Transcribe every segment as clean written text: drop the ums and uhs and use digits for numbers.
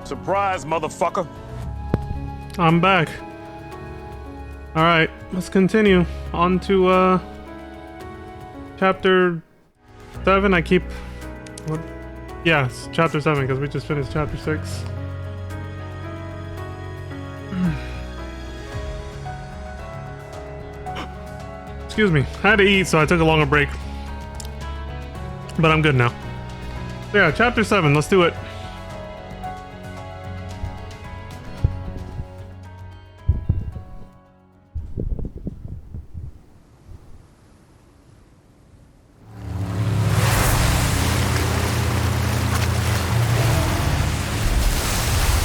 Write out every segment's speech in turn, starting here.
Surprise, motherfucker. I'm back. Alright, let's continue. On to, Chapter 7. I keep... What? Yes, Chapter 7, because we just finished Chapter 6. Excuse me. I had to eat, so I took a longer break. But I'm good now. So yeah, Chapter 7. Let's do it.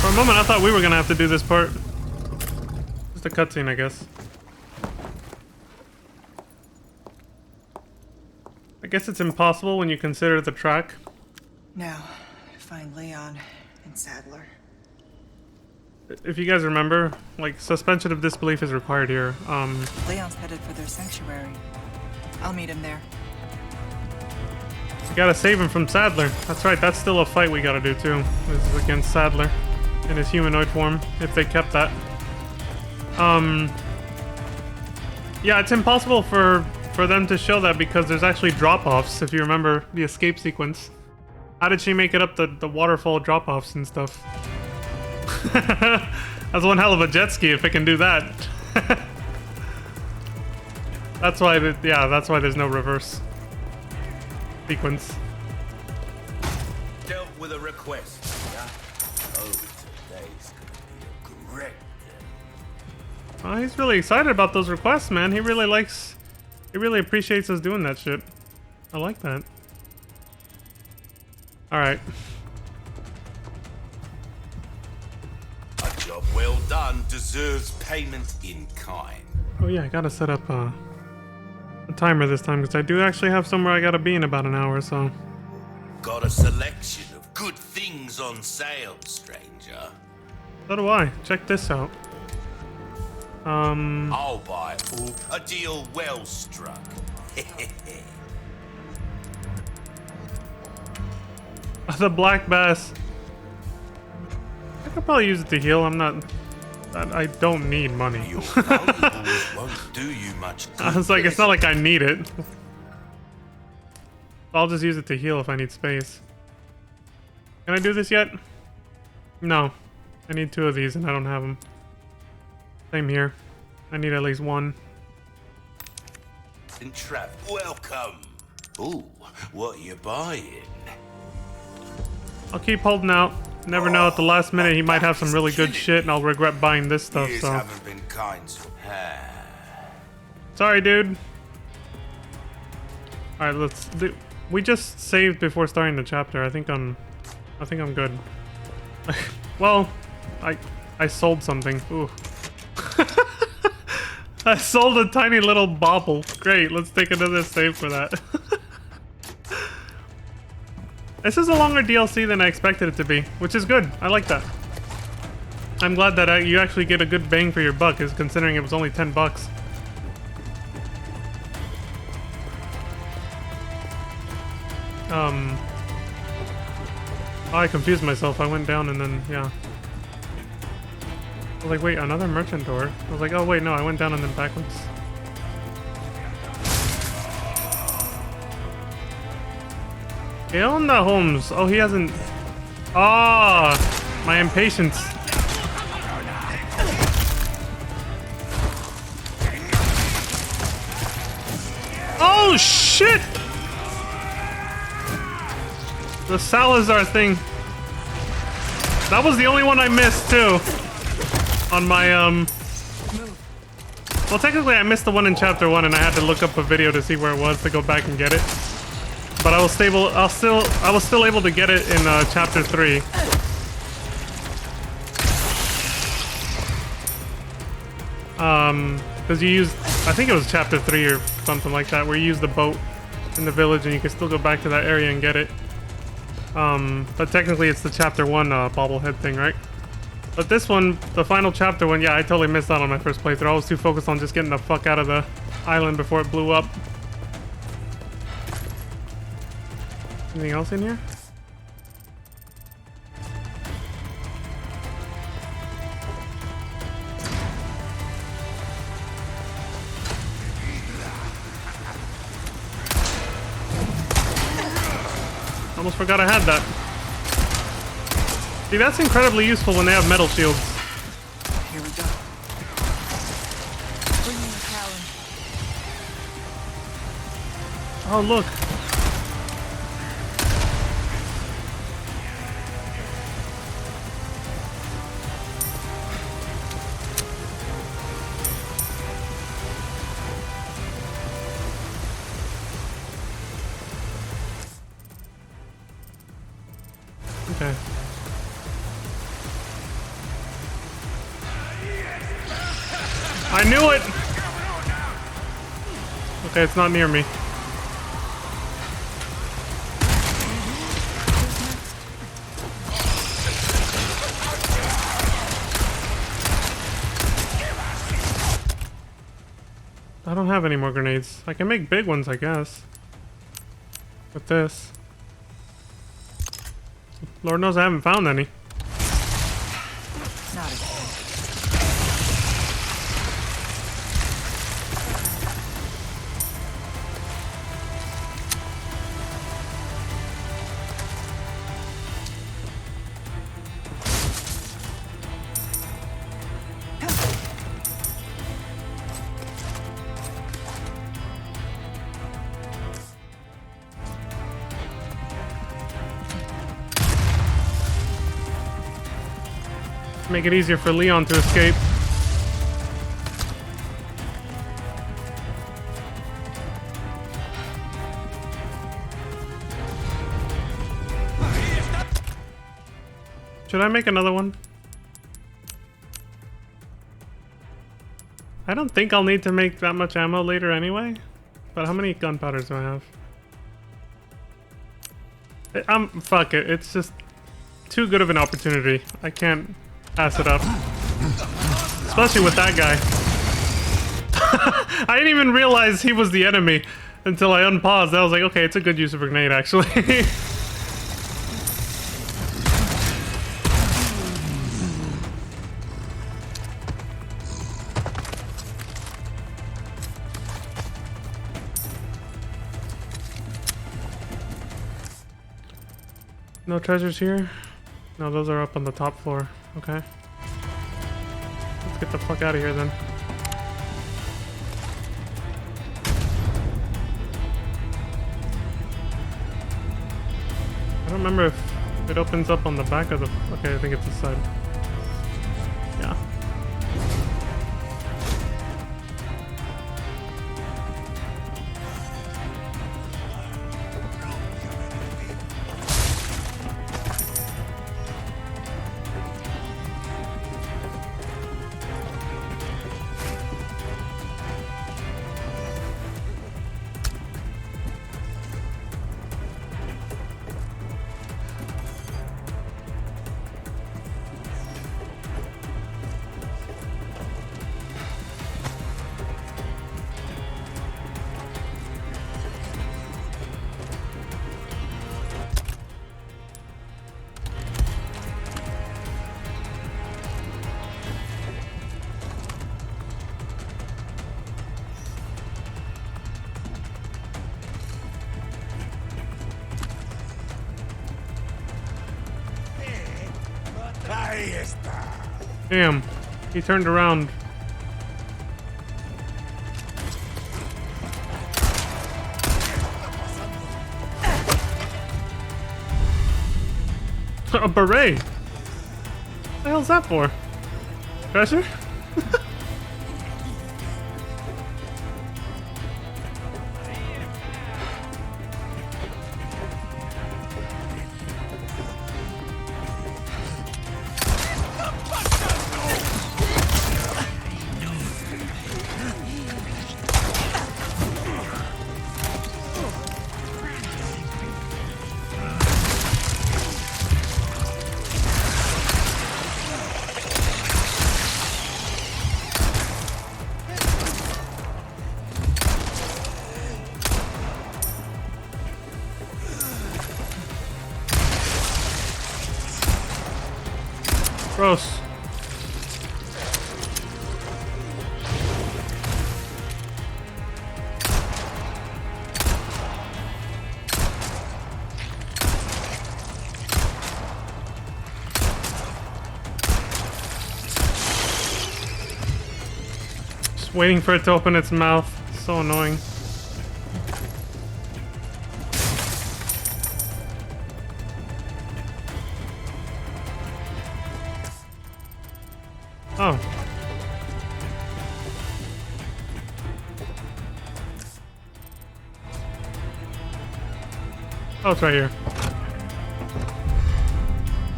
For a moment, I thought we were gonna have to do this part. Just a cutscene, I guess. I guess it's impossible when you consider the track. Now, find Leon and Sadler. If you guys remember, like, suspension of disbelief is required here. Leon's headed for their sanctuary. I'll meet him there. You gotta save him from Sadler. That's right, that's still a fight we gotta do too. This is against Sadler in his humanoid form, if they kept that. Yeah, it's impossible for them to show that because there's actually drop-offs, if you remember the escape sequence. How did she make it up the waterfall drop-offs and stuff? That's one hell of a jet ski if it can do that. That's why, that's why there's no reverse sequence. Dealt with a request. Yeah? Oh, today's gonna be a great day. Oh, he's really excited about those requests, man. He really appreciates us doing that shit. I like that. Alright. A job well done deserves payment in kind. Oh yeah, I gotta set up a timer this time because I do actually have somewhere I gotta be in about an hour, so. Got a selection of good things on sale, stranger. So do I. Check this out. I'll buy a deal well struck. The black bass. I could probably use it to heal. I don't need money. Your valuables won't do you much good. I was like, it's not like I need it. I'll just use it to heal if I need space. Can I do this yet? No. I need 2 of these and I don't have them. Same here. I need at least 1. Trap, welcome. Ooh, what you buying? I'll keep holding out. Never know, at the last minute he might have some really good shit and I'll regret buying this stuff, Years so. haven't been kind to Sorry, dude. Alright, let's do... We just saved before starting the chapter. I think I'm good. Well, I sold something. Ooh. I sold a tiny little bauble. Great, let's take another save for that. This is a longer DLC than I expected it to be, which is good. I like that. I'm glad that you actually get a good bang for your buck, is considering it was only $10. Oh, I confused myself. I went down and then, yeah. I was like, wait, another merchant door? I was like, oh wait, no, I went down and then backwards. ¿Qué onda, Holmes? Oh, he hasn't... Ah, my impatience. Oh, shit! The Salazar thing. That was the only one I missed, too. On my, Well, technically I missed the one in chapter 1 and I had to look up a video to see where it was to go back and get it. But I was still able to get it in, chapter 3. Because you used, I think it was chapter 3 or something like that, where you use the boat in the village and you can still go back to that area and get it. But technically it's the chapter 1 bobblehead thing, right? But this one, the final chapter one, yeah, I totally missed out on my first playthrough. I was too focused on just getting the fuck out of the island before it blew up. Anything else in here? Almost forgot I had that. See, that's incredibly useful when they have metal shields. Here we go. Bringing the challenge. Oh, look. Okay. I knew it! Okay, it's not near me. I don't have any more grenades. I can make big ones, I guess. With this. Lord knows I haven't found any. Not again. Make it easier for Leon to escape. Should I make another one? I don't think I'll need to make that much ammo later anyway. But how many gunpowders do I have? Fuck it. It's just too good of an opportunity. I can't pass it up. Especially with that guy. I didn't even realize he was the enemy until I unpaused. I was like, okay, it's a good use of a grenade, actually. No treasures here? No, those are up on the top floor. Okay. Let's get the fuck out of here then. I don't remember if it opens up on the back of the... Okay, I think it's this side. Yeah. Damn, he turned around. A beret? What the hell's that for? Treasure? Gross. Just waiting for it to open its mouth. So annoying. Oh. Oh, it's right here.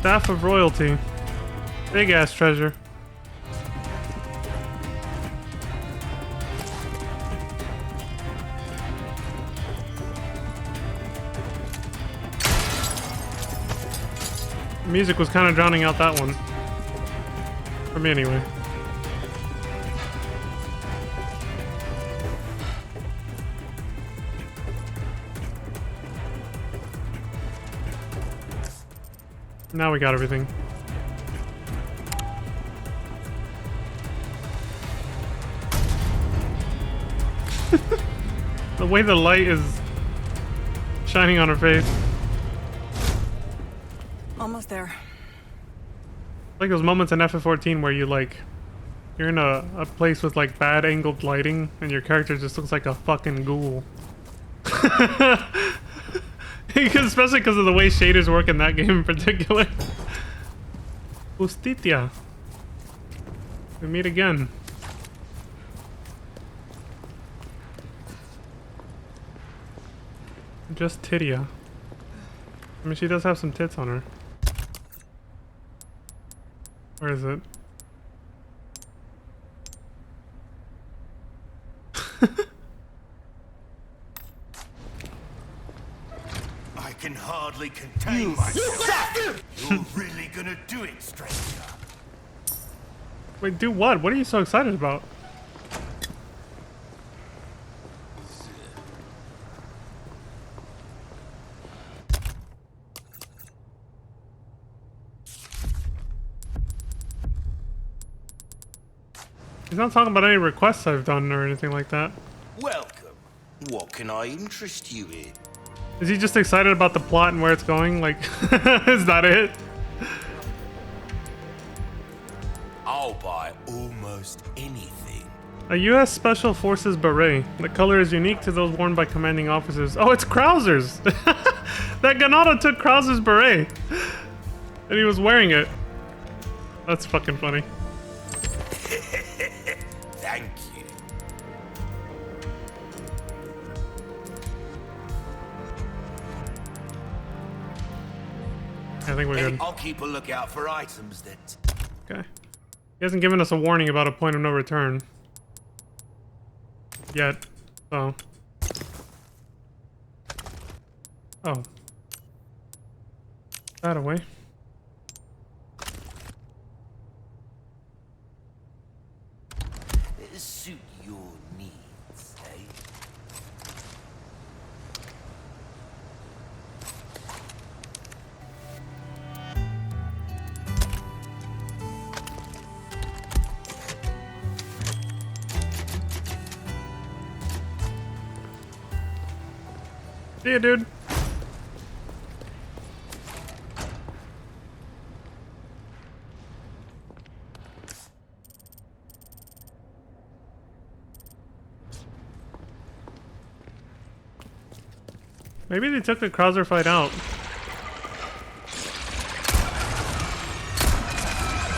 Staff of Royalty. Big ass treasure. The music was kind of drowning out that one. For me, anyway. Now we got everything. The way the light is shining on her face. Almost there. Like those moments in FF14 where you like you're in a place with like bad angled lighting and your character just looks like a fucking ghoul. Especially because of the way shaders work in that game in particular. Justitia. We meet again. Just Titia. I mean, she does have some tits on her. Where is it? I can hardly contain myself. You're really gonna do it, stranger. Wait, do what? What are you so excited about? He's not talking about any requests I've done or anything like that. Welcome. What can I interest you in? Is he just excited about the plot and where it's going? Like, is that it? I'll buy almost anything. A U.S. Special Forces beret. The color is unique to those worn by commanding officers. Oh, it's Krauser's! That Ganado took Krauser's beret! And he was wearing it. That's fucking funny. Thank you. I think we're good. I'll keep a lookout for items that... Okay. He hasn't given us a warning about a point of no return. Yet. So. Oh. That away. Suit your needs, eh? See ya, dude. Maybe they took the Krauser fight out.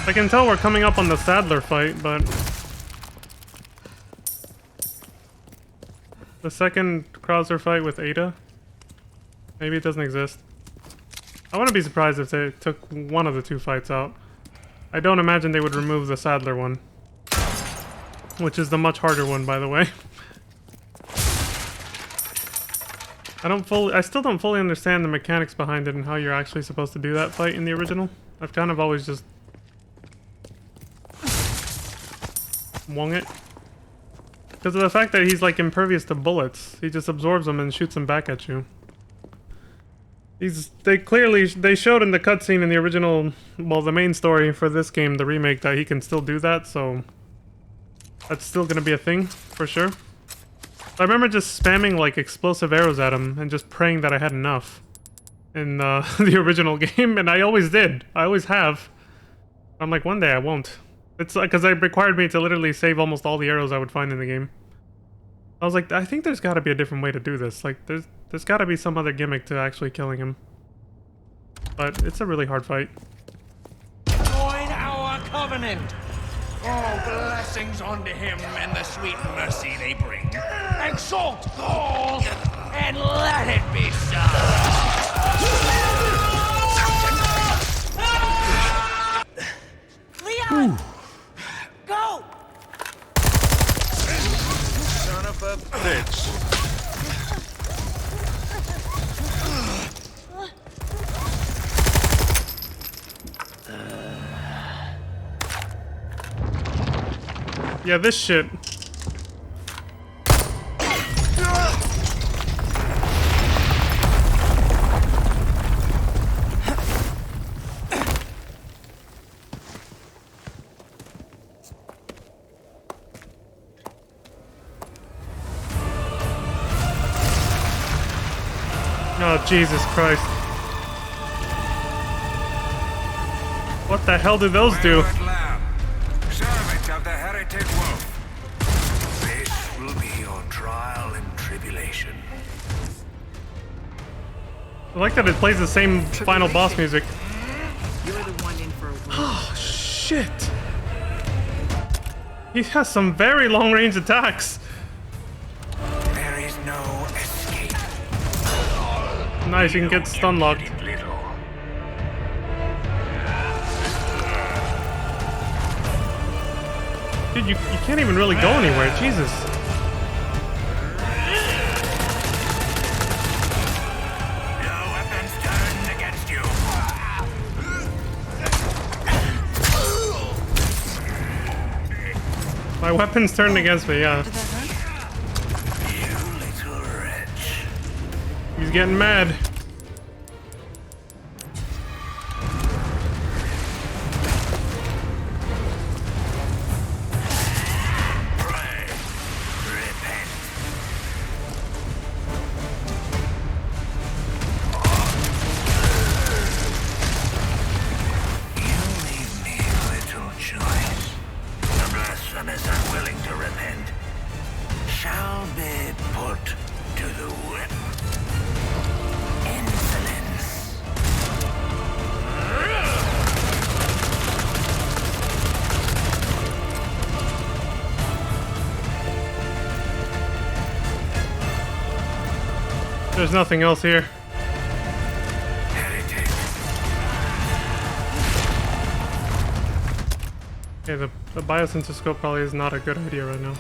I can tell we're coming up on the Sadler fight, but... the second Krauser fight with Ada? Maybe it doesn't exist. I wouldn't be surprised if they took one of the two fights out. I don't imagine they would remove the Sadler one. Which is the much harder one, by the way. I still don't fully understand the mechanics behind it and how you're actually supposed to do that fight in the original. I've kind of always just wung it. Because of the fact that he's like impervious to bullets. He just absorbs them and shoots them back at you. They showed in the cutscene in the original, well, the main story for this game, the remake, that he can still do that, so that's still gonna be a thing, for sure. I remember just spamming like explosive arrows at him and just praying that I had enough in the original game, and I always did. I always have. I'm like, one day I won't. It's like, because it required me to literally save almost all the arrows I would find in the game. I was like, I think there's got to be a different way to do this. Like, there's got to be some other gimmick to actually killing him. But it's a really hard fight. Join our covenant. All blessings unto him and the sweet mercy they bring. Exalt all and let it be so. Leon! Go! Son of a bitch. Yeah, this shit. Oh, Jesus Christ. What the hell do those do? Servant of the heretic wolf. This will be your trial and tribulation. I like that it plays the same final boss music. You're the one in for a whirl. Oh, shit. He has some very long-range attacks. There is no escape. Nice, you can get stun locked. Little. Dude, you can't even really go anywhere. Jesus. Your weapons turned against you. My weapon's turned against me, yeah. Did that hurt? You little wretch. He's getting mad. Pray. Repent. You leave me little choice. The blasphemous unwilling to repent shall be put to the whip. Insolence. There's nothing else here. Heretic. Okay, the biosensor scope probably is not a good idea right now.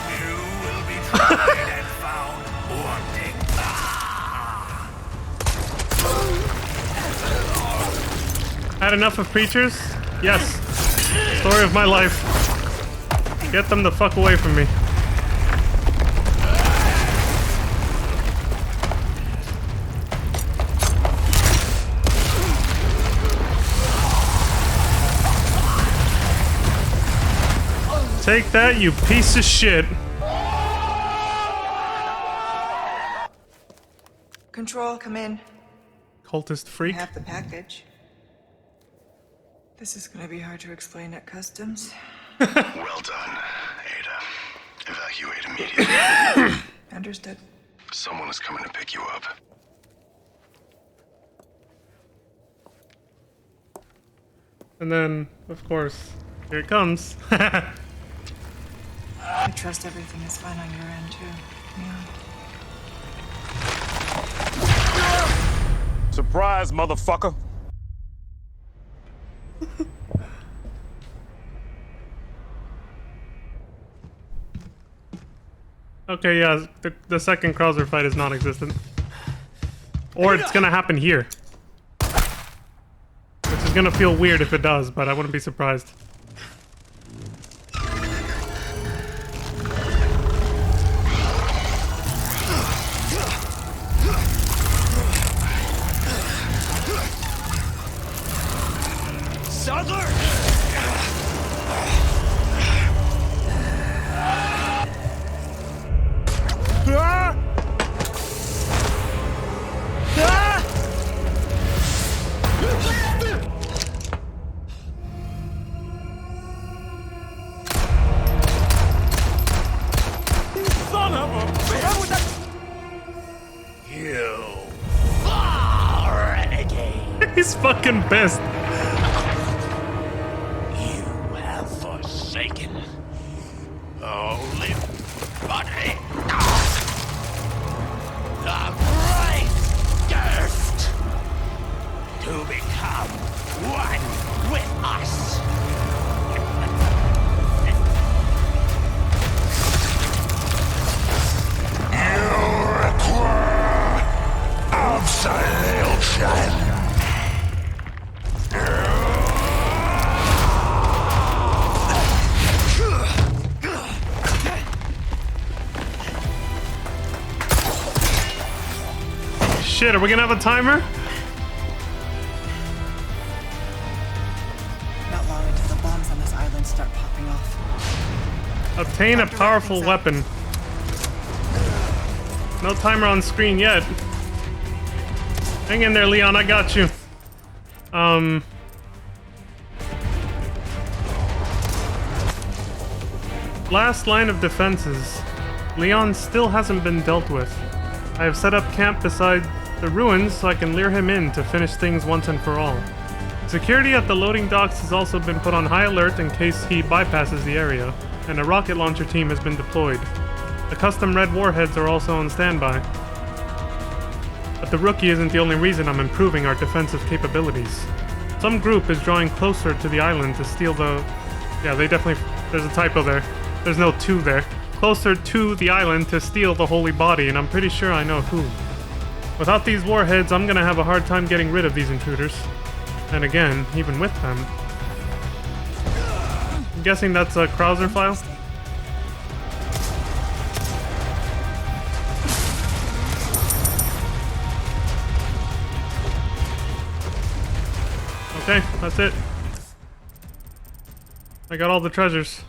You will be tried and found wanting. Had enough of creatures? Yes. Story of my life. Get them the fuck away from me. Take that, you piece of shit. Control, come in. Cultist I freak. have the package. This is gonna be hard to explain at customs. Well done, Ada. Evacuate immediately. Understood. Someone is coming to pick you up. And then, of course, here it comes. I trust everything is fine on your end, too. Yeah. Surprise, motherfucker. Okay, yeah, the second Krauser fight is non-existent. Or it's gonna happen here. Which is gonna feel weird if it does, but I wouldn't be surprised. Southern! fucking pissed. You have forsaken holy body. The great gift to become one with us. Absolution. Shit, are we gonna have a timer? Not long until the bombs on this island start popping off. Obtain a powerful weapon. No timer on screen yet. Hang in there, Leon, I got you. Last line of defenses. Leon still hasn't been dealt with. I have set up camp beside the ruins so I can lure him in to finish things once and for all. Security at the loading docks has also been put on high alert in case he bypasses the area, and a rocket launcher team has been deployed. The custom red warheads are also on standby. But the rookie isn't the only reason I'm improving our defensive capabilities. Some group is drawing closer to the island to steal the... Yeah, they definitely... There's a typo there. There's no "to" there. Closer to the island to steal the holy body, and I'm pretty sure I know who. Without these warheads, I'm gonna have a hard time getting rid of these intruders. And again, even with them. I'm guessing that's a Krauser file? Okay, that's it. I got all the treasures.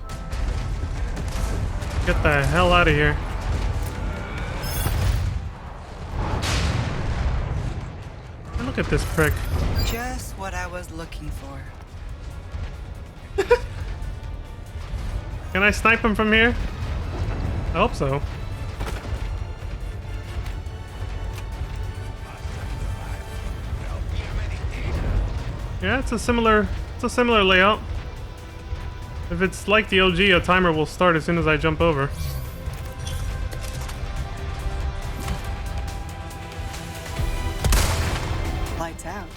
Get the hell out of here. Look at this prick. Just what I was looking for. Can I snipe him from here? I hope so. Yeah, it's a similar layout. If it's like the OG, a timer will start as soon as I jump over. Lights out.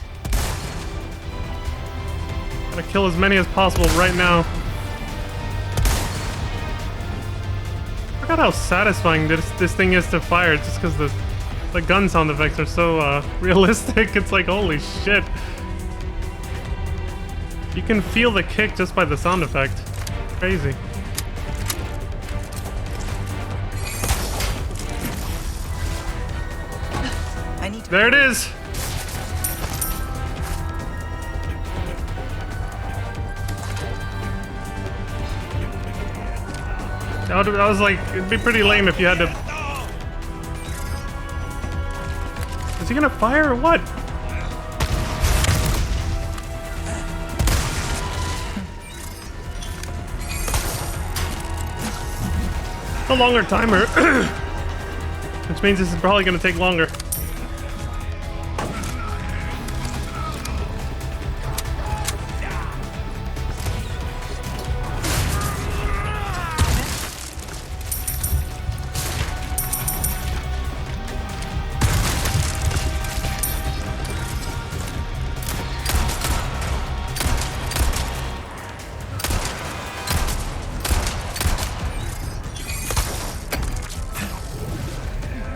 Gotta kill as many as possible right now. I forgot how satisfying this thing is to fire just because the gun sound effects are so realistic. It's like, holy shit. You can feel the kick just by the sound effect. Crazy. I need to. There it is! I was like, it'd be pretty lame if you had to... Is he gonna fire or what? A longer timer, which means this is probably going to take longer.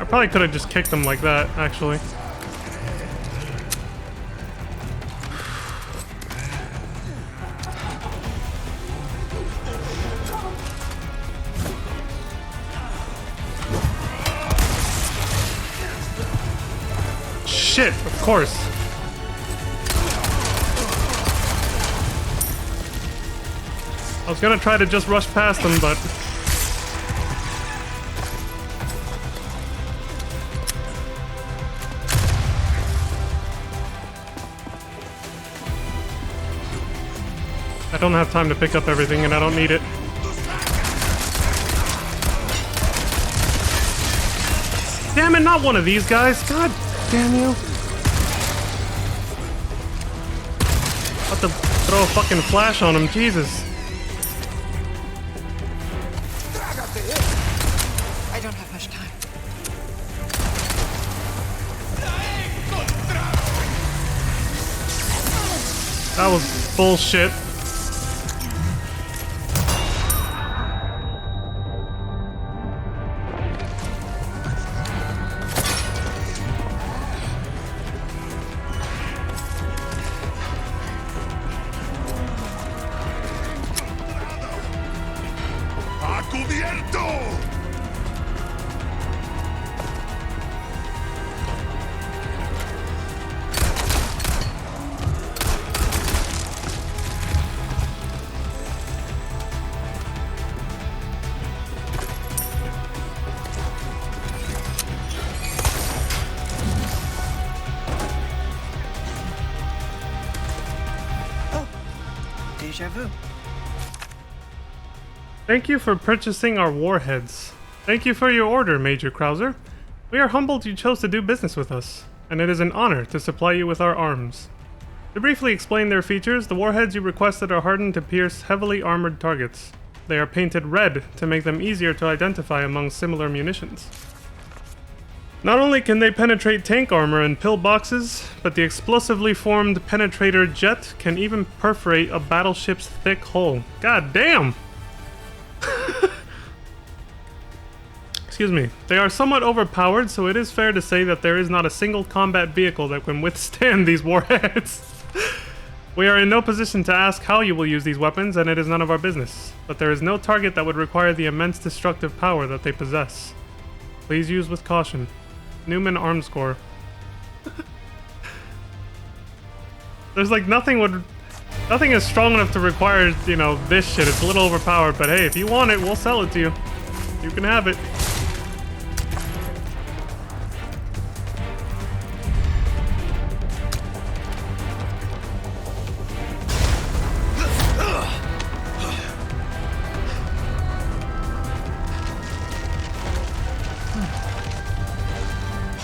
Probably could have just kicked him like that, actually. Shit, of course. I was gonna try to just rush past him, but... I don't have time to pick up everything, and I don't need it. Damn it, not one of these guys! God damn you! About to throw a fucking flash on him, Jesus. I don't have much time. That was bullshit. Deja vu. Thank you for purchasing our warheads. Thank you for your order, Major Krauser. We are humbled you chose to do business with us, and it is an honor to supply you with our arms. To briefly explain their features, the warheads you requested are hardened to pierce heavily armored targets. They are painted red to make them easier to identify among similar munitions. Not only can they penetrate tank armor and pillboxes, but the explosively formed penetrator jet can even perforate a battleship's thick hull. God damn! Excuse me. They are somewhat overpowered, so it is fair to say that there is not a single combat vehicle that can withstand these warheads. We are in no position to ask how you will use these weapons, and it is none of our business. But there is no target that would require the immense destructive power that they possess. Please use with caution. Newman Arms Corps. There's like nothing is strong enough to require, you know, this shit. It's a little overpowered, but hey, if you want it, we'll sell it to you. You can have it.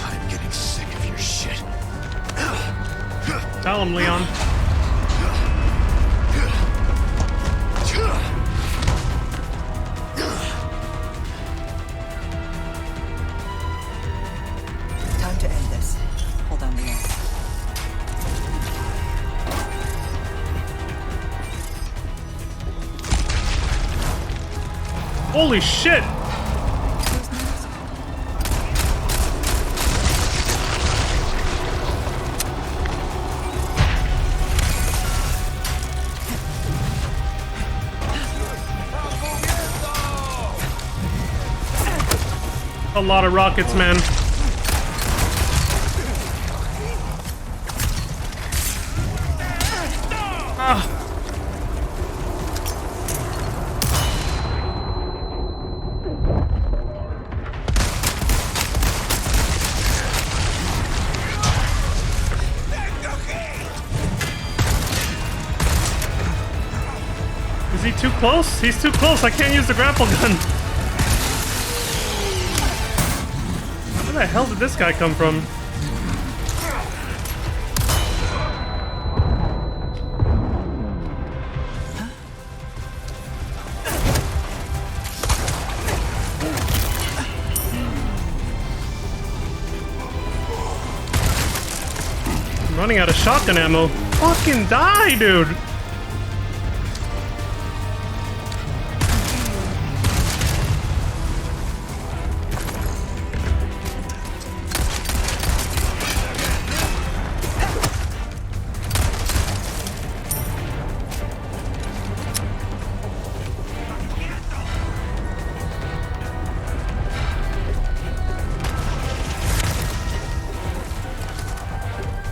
I'm getting sick of your shit. Tell him, Leon. Time to end this. Hold on, Leon. Holy shit! A lot of rockets, man. Ah. Is he too close? He's too close. I can't use the grapple gun. Where the hell did this guy come from? I'm running out of shotgun ammo. Fucking die, dude!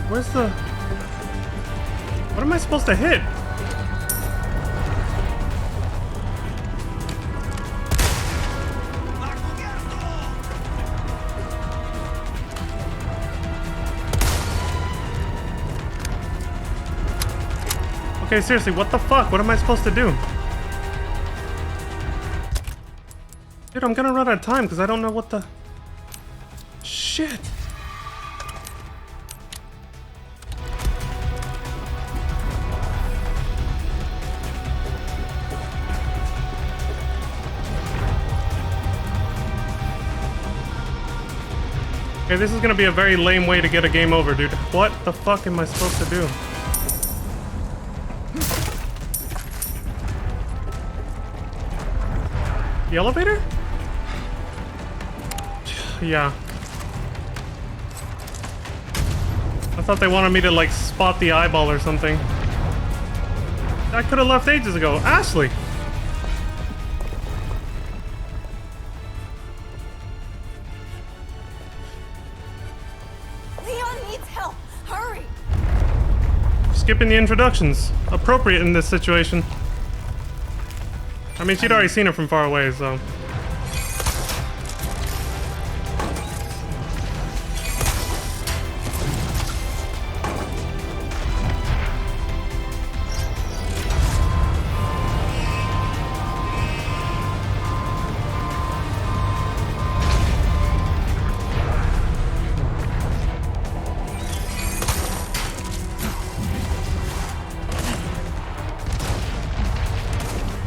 Where's the... What am I supposed to hit? Okay, seriously, what the fuck? What am I supposed to do? Dude, I'm gonna run out of time because I don't know what the... Shit! Okay, this is gonna be a very lame way to get a game over, dude. What the fuck am I supposed to do? The elevator? Yeah. I thought they wanted me to, like, spot the eyeball or something. I could have left ages ago. Ashley! Leon needs help. Hurry. Skipping the introductions. Appropriate in this situation. I mean, she'd already seen her from far away, so...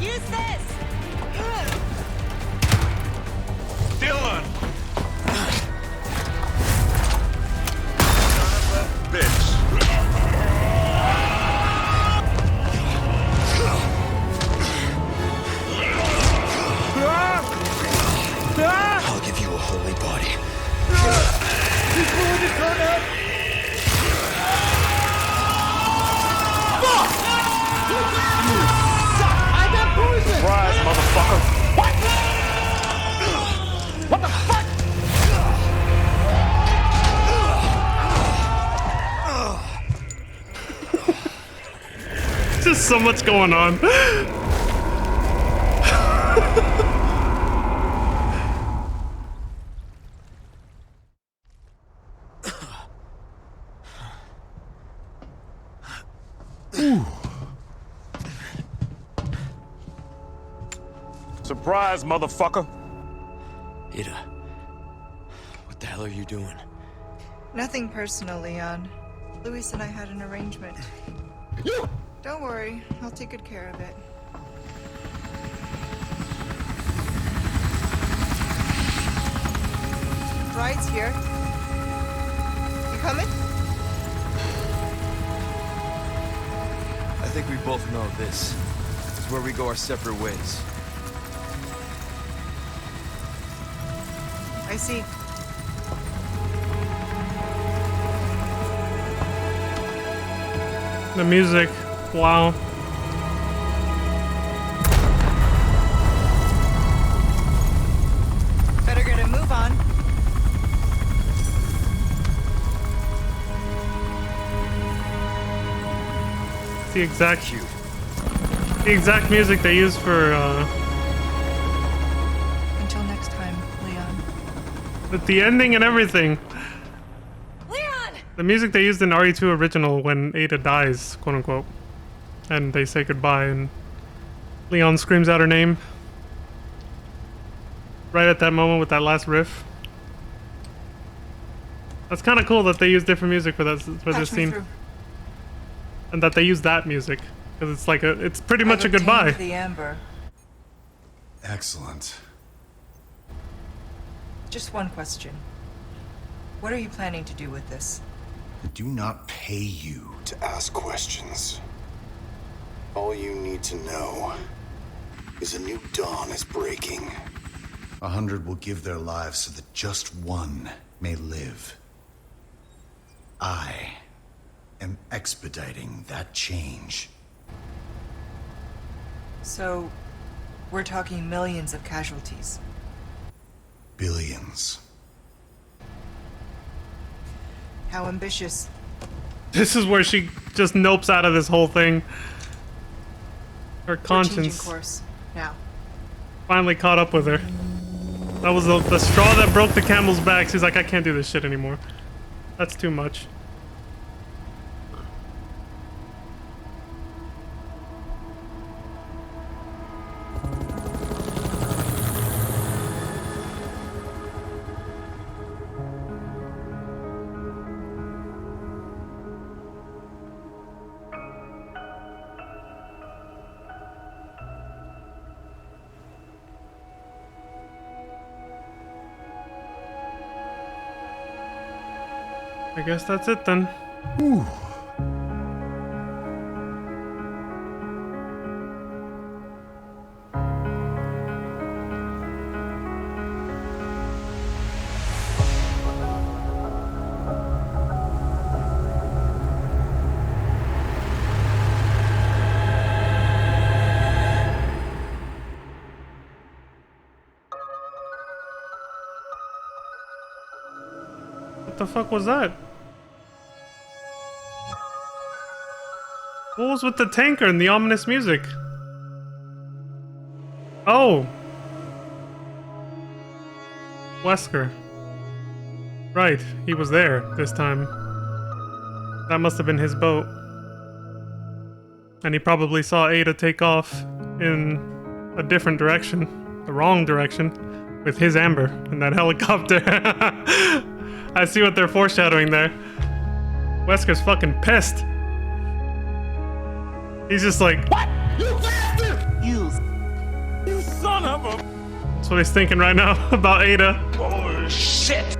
Use this. Dylan! I'll give you a holy body. Surprise, motherfucker! Just so much going on. Surprise, motherfucker! Ada, what the hell are you doing? Nothing personal, Leon. Luis and I had an arrangement. Don't worry, I'll take good care of it. Ride's here. You coming? I think we both know this is where we go our separate ways. I see. The music. Wow. Better get a move on. The exact music they use for Until next time, Leon. with the ending and everything. Leon! The music they used in RE2 original when Ada dies, quote unquote. And they say goodbye and Leon screams out her name. Right at that moment with that last riff. That's kind of cool that they use different music for this Patch me scene. through. And that they use that music. Because it's like it's pretty much a I've obtained goodbye. The amber. Excellent. Just one question. What are you planning to do with this? I do not pay you to ask questions. All you need to know is a new dawn is breaking. 100 will give their lives so that just one may live. I am expediting that change. So, we're talking millions of casualties. Billions. How ambitious. This is where she just nopes out of this whole thing. Her We're changing conscience course. Now. finally caught up with her. That was the straw that broke the camel's back. She's like, I can't do this shit anymore. That's too much. I guess that's it then. Whew. What the fuck was that? What was with the tanker and the ominous music? Oh! Wesker. Right, he was there this time. That must have been his boat. And he probably saw Ada take off in a different direction. The wrong direction. With his Amber in that helicopter. I see what they're foreshadowing there. Wesker's fucking pissed. He's just like, what? You bastard! You son of a... That's what he's thinking right now about Ada. Bullshit!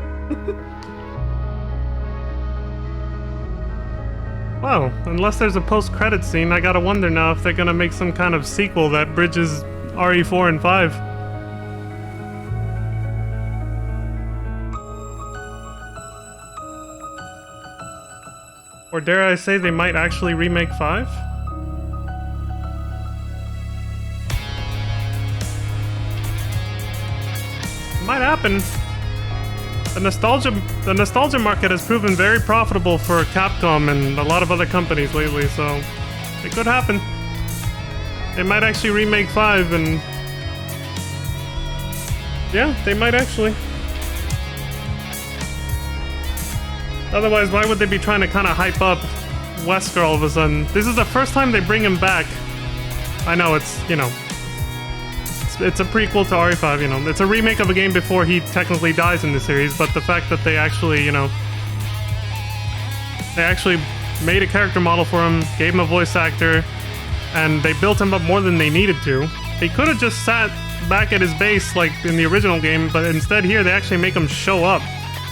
Wow, unless there's a post-credit scene, I gotta wonder now if they're gonna make some kind of sequel that bridges RE4 and 5. Or dare I say they might actually remake 5? Might happen. The nostalgia market has proven very profitable for Capcom and a lot of other companies lately, so it could happen. They might actually remake 5 and... yeah, they might actually. Otherwise, why would they be trying to kind of hype up Wesker all of a sudden? This is the first time they bring him back. I know it's, you know... It's a prequel to RE5, you know. It's a remake of a game before he technically dies in the series, but the fact that they actually, you know... They actually made a character model for him, gave him a voice actor, and they built him up more than they needed to. He could have just sat back at his base like in the original game, but instead here they actually make him show up.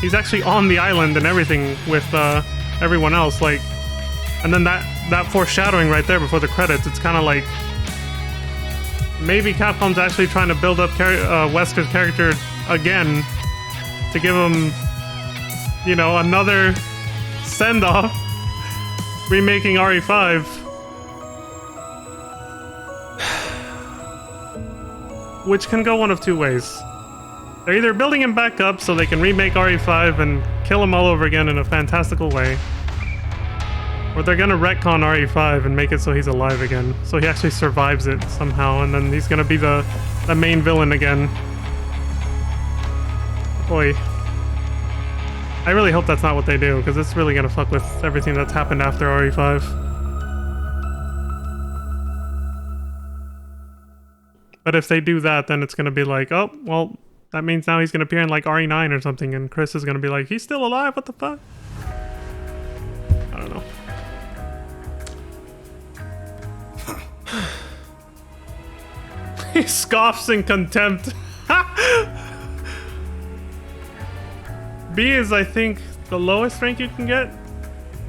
He's actually on the island and everything with everyone else, like... And then that foreshadowing right there before the credits, it's kind of like... Maybe Capcom's actually trying to build up Wesker's character again to give him, you know, another send-off, remaking RE5. Which can go one of two ways. They're either building him back up so they can remake RE5 and kill him all over again in a fantastical way, or they're gonna retcon RE5 and make it so he's alive again. So he actually survives it somehow, and then he's gonna be the main villain again. Boy. I really hope that's not what they do, because it's really gonna fuck with everything that's happened after RE5. But if they do that, then it's gonna be like, oh, well, that means now he's gonna appear in like RE9 or something, and Chris is gonna be like, he's still alive, what the fuck? I don't know. He scoffs in contempt. B is, I think, the lowest rank you can get,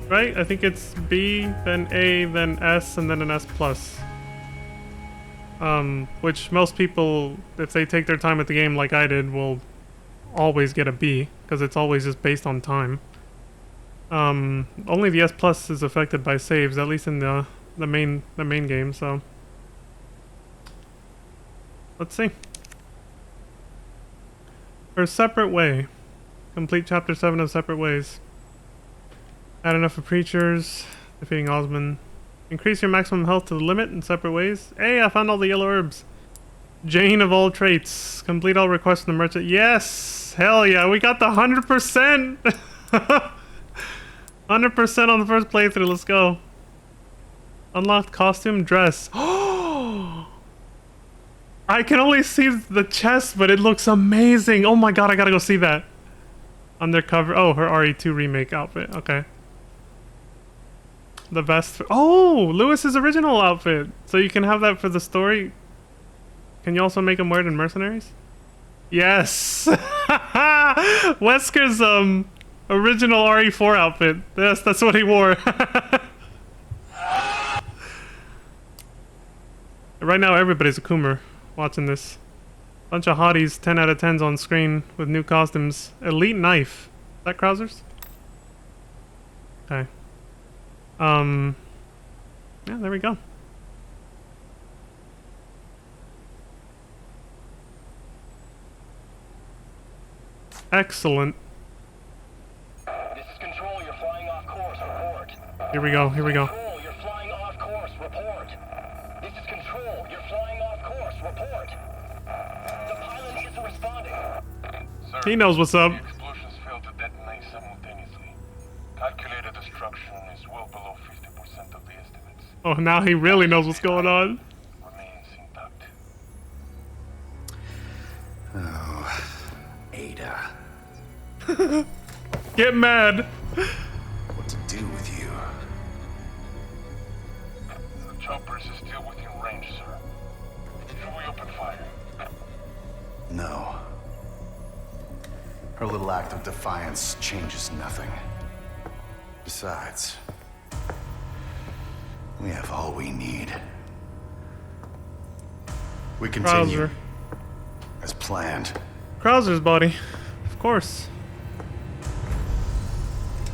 right? I think it's B, then A, then S, and then an S+. Which most people, if they take their time at the game like I did, will always get a B, because it's always just based on time. Only the S+ is affected by saves, at least in the main game, so... Let's see. For a separate way. Complete chapter 7 of Separate Ways. Add enough of preachers. Defeating Osmond. Increase your maximum health to the limit in separate ways. Hey, I found all the yellow herbs. Jane of all traits. Complete all requests from the merchant. Yes! Hell yeah, we got the 100%! 100% on the first playthrough, let's go. Unlocked costume, dress. I can only see the chest, but it looks amazing. Oh my god, I gotta go see that. Undercover. Oh, her RE2 remake outfit. Okay. The vest. Oh, Lewis's original outfit. So you can have that for the story. Can you also make him wear it in Mercenaries? Yes. Wesker's Original RE4 outfit. Yes, that's what he wore. Right now, everybody's a Coomer watching this. Bunch of hotties, 10 out of 10s on screen with new costumes. Elite knife. Is that Krauser's? Okay. Yeah, there we go. Excellent. This is Control, you're flying off course, report. Here we go, here we go. Control, you're flying off course, report. This is Control, you're flying off course, report. The pilot isn't responding. Sir, He knows what's up. the explosions failed to detonate simultaneously. Calculated destruction is well below 50% of the estimates. Oh, now he really knows what's going on. Remains intact. Oh, Ada. Get mad. What to do with you? The choppers is still within range, sir. Should we open fire? No. Her little act of defiance changes nothing. Besides, we have all we need. We continue Krauser. as planned. Krauser's body. Of course.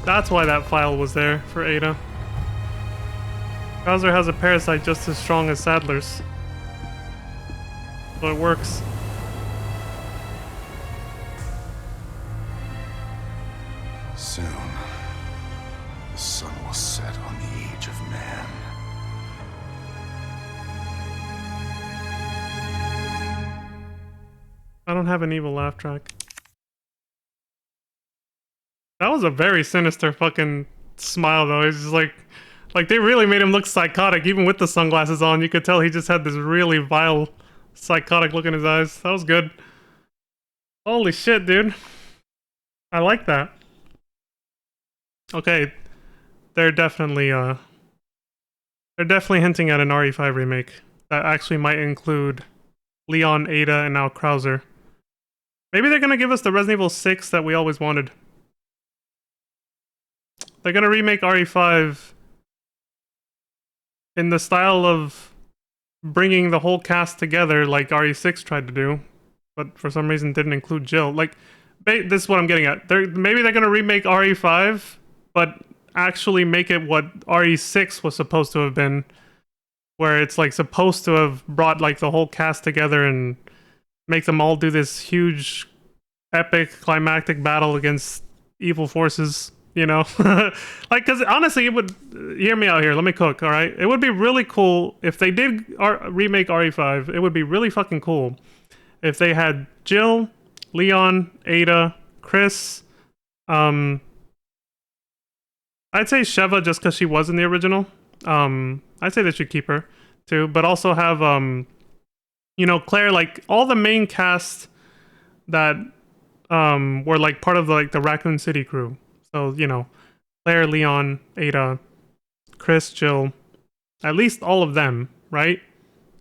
That's why that file was there for Ada. Krauser has a parasite just as strong as Sadler's. So it works. Soon, the sun will set on the age of man. I don't have an evil laugh track. That was a very sinister fucking smile though. It's just like they really made him look psychotic even with the sunglasses on. You could tell he just had this really vile psychotic look in his eyes. That was good. Holy shit, dude. I like that. Okay. They're definitely hinting at an RE5 remake that actually might include Leon, Ada, and now Krauser. Maybe they're gonna give us the Resident Evil 6 that we always wanted. They're gonna remake RE5 in the style of bringing the whole cast together like RE6 tried to do, but for some reason didn't include Jill. Like, this is what I'm getting at. Maybe they're gonna remake RE5, but actually make it what RE6 was supposed to have been, where it's like supposed to have brought like the whole cast together and make them all do this huge, epic, climactic battle against evil forces. You know, like, because honestly, it would, hear me out here. Let me cook. All right, it would be really cool if they did remake RE5. It would be really fucking cool if they had Jill, Leon, Ada, Chris. I'd say Sheva just because she was in the original. I'd say they should keep her too, but also have you know, Claire, like all the main cast that were like part of the Raccoon City crew. So, you know, Claire, Leon, Ada, Chris, Jill, at least all of them, right?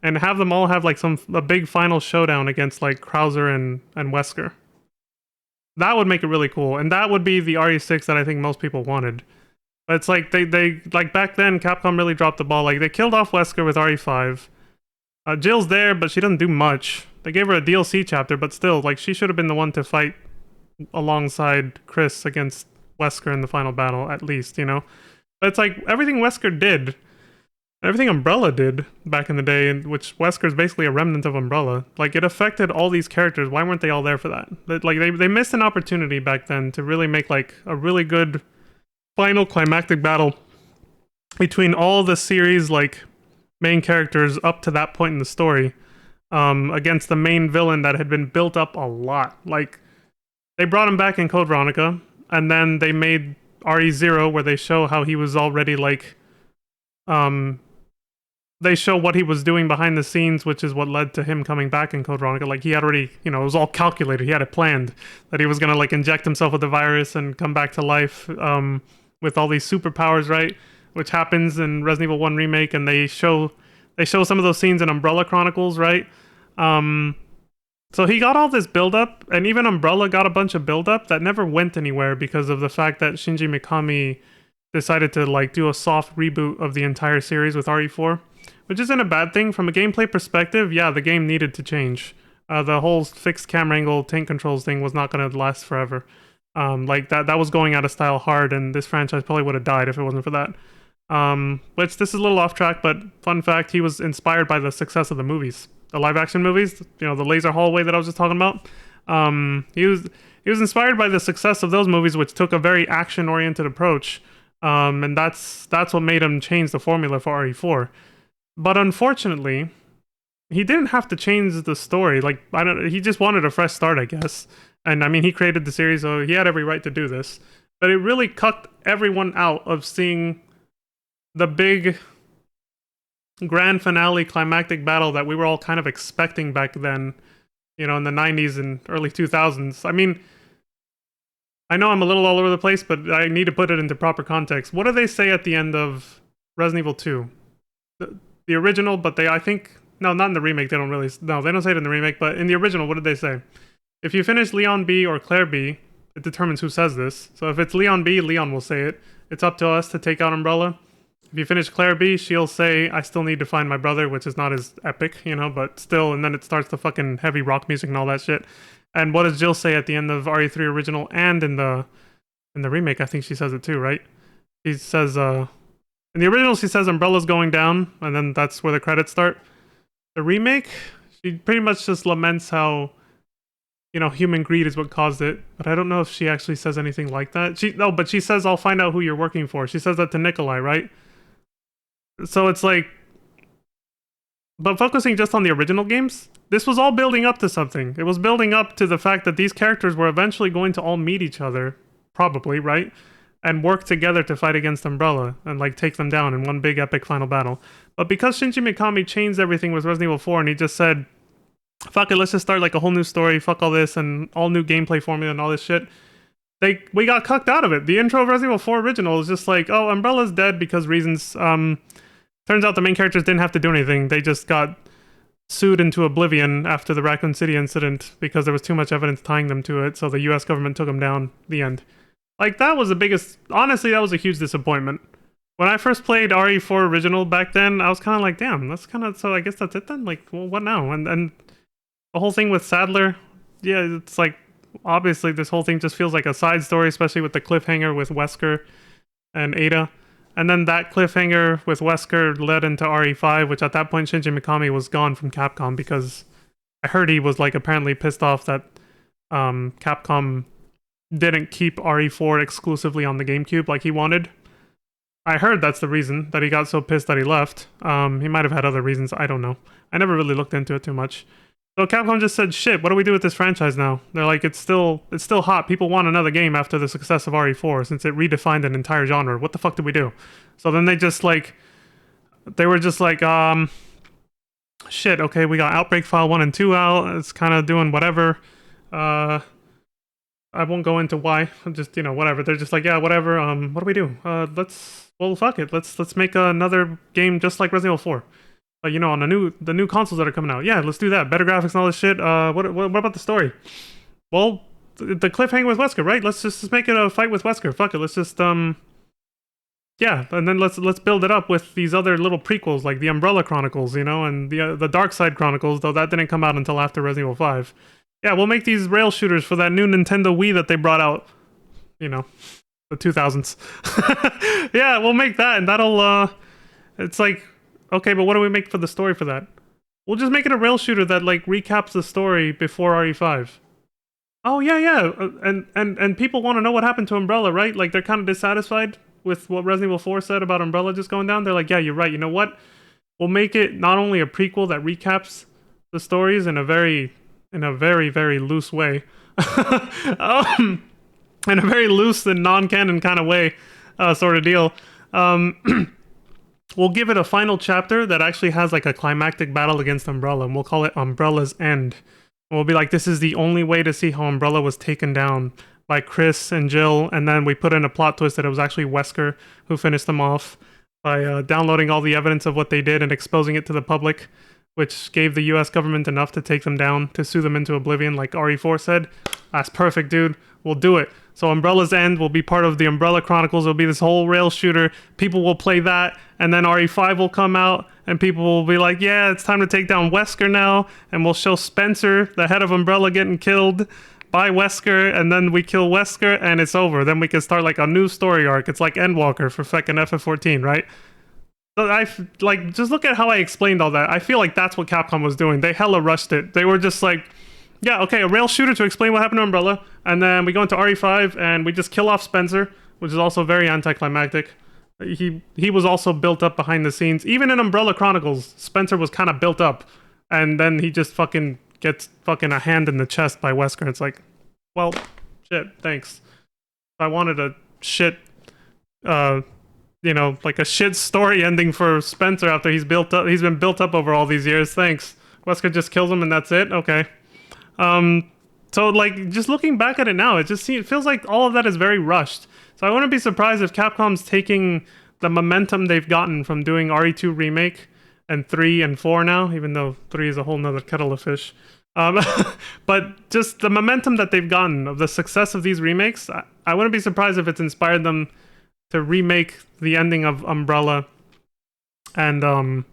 And have them all have like a big final showdown against like Krauser and Wesker. That would make it really cool, and that would be the RE6 that I think most people wanted. But it's like they like back then Capcom really dropped the ball. Like they killed off Wesker with RE5. Jill's there, but she doesn't do much. They gave her a DLC chapter, but still, like she should have been the one to fight alongside Chris against Wesker in the final battle, at least, you know? But it's like everything Wesker did, everything Umbrella did back in the day, which Wesker's basically a remnant of Umbrella, like it affected all these characters. Why weren't they all there for that? Like they missed an opportunity back then to really make like a really good final climactic battle between all the series like main characters up to that point in the story, against the main villain that had been built up a lot. Like they brought him back in Code Veronica, and then they made RE0 where they show how he was already like they show what he was doing behind the scenes, which is what led to him coming back in Code Veronica. Like he had already, you know, it was all calculated. He had it planned that he was gonna like inject himself with the virus and come back to life with all these superpowers, right? Which happens in Resident Evil 1 Remake, and they show some of those scenes in Umbrella Chronicles, right? So he got all this build-up, and even Umbrella got a bunch of build-up that never went anywhere because of the fact that Shinji Mikami decided to like do a soft reboot of the entire series with RE4, which isn't a bad thing. From a gameplay perspective, yeah, the game needed to change. The whole fixed camera angle tank controls thing was not going to last forever. Like that was going out of style hard, and this franchise probably would have died if it wasn't for that. Which this is a little off track, but fun fact, he was inspired by the success of the movies. The live action movies, you know, the laser hallway that I was just talking about. He was inspired by the success of those movies, which took a very action oriented approach. And that's what made him change the formula for RE4. But unfortunately, he didn't have to change the story. Like, he just wanted a fresh start, I guess. And I mean, he created the series, so he had every right to do this. But it really cut everyone out of seeing the big grand finale climactic battle that we were all kind of expecting back then, you know, in the 90s and early 2000s. I mean, I know I'm a little all over the place, but I need to put it into proper context. What do they say at the end of Resident Evil 2? The original, but I think, no, not in the remake, they don't say it in the remake, but in the original, what did they say? If you finish Leon B or Claire B, it determines who says this. So if it's Leon B, Leon will say it. It's up to us to take out Umbrella. If you finish Claire B, she'll say, I still need to find my brother, which is not as epic, you know, but still, and then it starts the fucking heavy rock music and all that shit. And what does Jill say at the end of RE3 original and in the remake? I think she says it too, right? She says, in the original, she says Umbrella's going down, and then that's where the credits start. The remake, she pretty much just laments how, you know, human greed is what caused it. But I don't know if she actually says anything like that. But she says, I'll find out who you're working for. She says that to Nikolai, right? So it's like, but focusing just on the original games, this was all building up to something. It was building up to the fact that these characters were eventually going to all meet each other, probably, right? And work together to fight against Umbrella and like take them down in one big epic final battle. But because Shinji Mikami changed everything with Resident Evil 4 and he just said, fuck it, let's just start like a whole new story, fuck all this, and all new gameplay formula and all this shit, we got cucked out of it. The intro of Resident Evil 4 original is just like, oh, Umbrella's dead because reasons. Turns out the main characters didn't have to do anything. They just got sued into oblivion after the Raccoon City incident because there was too much evidence tying them to it, so the US government took them down. The end. Like, that was the biggest... Honestly, that was a huge disappointment. When I first played RE4 original back then, I was kind of like, damn, that's kind of... So I guess that's it then? Like, well, what now? And the whole thing with Sadler, yeah, it's like... Obviously, this whole thing just feels like a side story, especially with the cliffhanger with Wesker and Ada. And then that cliffhanger with Wesker led into RE5, which at that point Shinji Mikami was gone from Capcom because I heard he was like apparently pissed off that Capcom didn't keep RE4 exclusively on the GameCube like he wanted. I heard that's the reason that he got so pissed that he left. He might have had other reasons, I don't know. I never really looked into it too much. So Capcom just said, shit, what do we do with this franchise now? They're like, it's still hot. People want another game after the success of RE4 since it redefined an entire genre. What the fuck did we do? So then they were just like, shit, okay, we got Outbreak File 1 and 2 out. It's kind of doing whatever. I won't go into why. Just, you know, whatever. They're just like, yeah, whatever. What do we do? Fuck it. Let's make another game just like Resident Evil 4. You know, on the new consoles that are coming out. Yeah, let's do that. Better graphics and all this shit. What about the story? Well, the cliffhanger with Wesker, right? Let's just make it a fight with Wesker. Fuck it. Let's just yeah, and then let's build it up with these other little prequels like the Umbrella Chronicles, you know, and the Dark Side Chronicles. Though that didn't come out until after Resident Evil 5. Yeah, we'll make these rail shooters for that new Nintendo Wii that they brought out. You know, the 2000s. Yeah, we'll make that, and that'll it's like. Okay, but what do we make for the story for that? We'll just make it a rail shooter that like recaps the story before RE5. Oh yeah, and people want to know what happened to Umbrella, right? Like they're kind of dissatisfied with what Resident Evil 4 said about Umbrella just going down. They're like, yeah, you're right. You know what? We'll make it not only a prequel that recaps the stories in a very very loose way, in a very loose and non-canon kind of way, sort of deal. We'll give it a final chapter that actually has like a climactic battle against Umbrella, and we'll call it Umbrella's End. And we'll be like, this is the only way to see how Umbrella was taken down by Chris and Jill, and then we put in a plot twist that it was actually Wesker who finished them off by downloading all the evidence of what they did and exposing it to the public, which gave the US government enough to take them down, to sue them into oblivion, like RE4 said. That's perfect, dude. We'll do it. So Umbrella's End will be part of the Umbrella Chronicles. It'll be this whole rail shooter. People will play that, and then RE5 will come out, and people will be like, yeah, it's time to take down Wesker now, and we'll show Spencer, the head of Umbrella, getting killed by Wesker, and then we kill Wesker, and it's over. Then we can start like a new story arc. It's like Endwalker for fucking FF14, right? Like, just look at how I explained all that. I feel like that's what Capcom was doing. They hella rushed it. They were just like, yeah, okay, a rail shooter to explain what happened to Umbrella, and then we go into RE5 and we just kill off Spencer, which is also very anticlimactic. He was also built up behind the scenes. Even in Umbrella Chronicles, Spencer was kind of built up, and then he just fucking gets fucking a hand in the chest by Wesker. It's like, well, shit, thanks. I wanted a shit, like a shit story ending for Spencer after he's been built up over all these years. Thanks. Wesker just kills him and that's it? Okay. So like, just looking back at it now, it feels like all of that is very rushed. So I wouldn't be surprised if Capcom's taking the momentum they've gotten from doing RE2 Remake and 3 and 4 now, even though 3 is a whole nother kettle of fish. But just the momentum that they've gotten of the success of these remakes, I wouldn't be surprised if it's inspired them to remake the ending of Umbrella and, or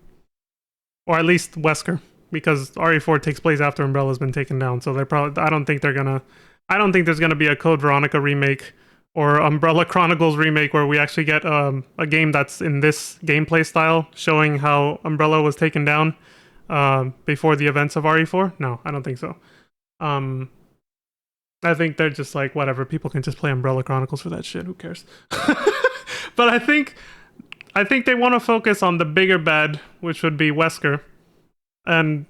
at least Wesker, because RE4 takes place after Umbrella's been taken down. So I don't think there's gonna be a Code Veronica remake or Umbrella Chronicles remake where we actually get a game that's in this gameplay style, showing how Umbrella was taken down before the events of RE4. No, I don't think so. I think they're just like, whatever, people can just play Umbrella Chronicles for that shit, who cares? But I think they want to focus on the bigger bad, which would be Wesker, and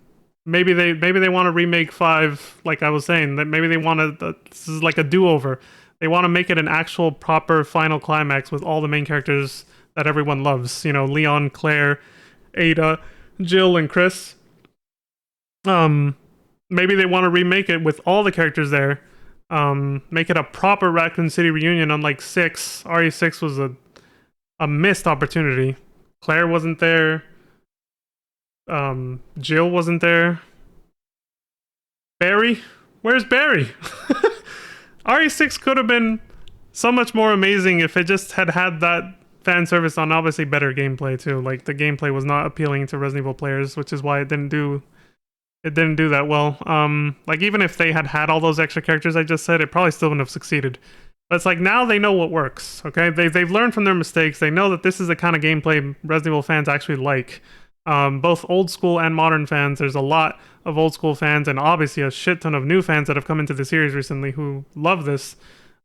maybe they want to remake 5, like I was saying, that maybe they want to, this is like a do-over. They want to make it an actual proper final climax with all the main characters that everyone loves. You know, Leon, Claire, Ada, Jill, and Chris. Maybe they want to remake it with all the characters there. Make it a proper Raccoon City reunion, unlike 6. RE6 was a missed opportunity. Claire wasn't there. Jill wasn't there. Barry? Where's Barry? RE6 could have been so much more amazing if it just had that fan service on obviously better gameplay too. Like, the gameplay was not appealing to Resident Evil players, which is why it didn't do that well. Like, even if they had all those extra characters I just said, it probably still wouldn't have succeeded. But it's like, now they know what works, okay? They've learned from their mistakes. They know that this is the kind of gameplay Resident Evil fans actually like. Both old school and modern fans. There's a lot of old school fans and obviously a shit ton of new fans that have come into the series recently who love this.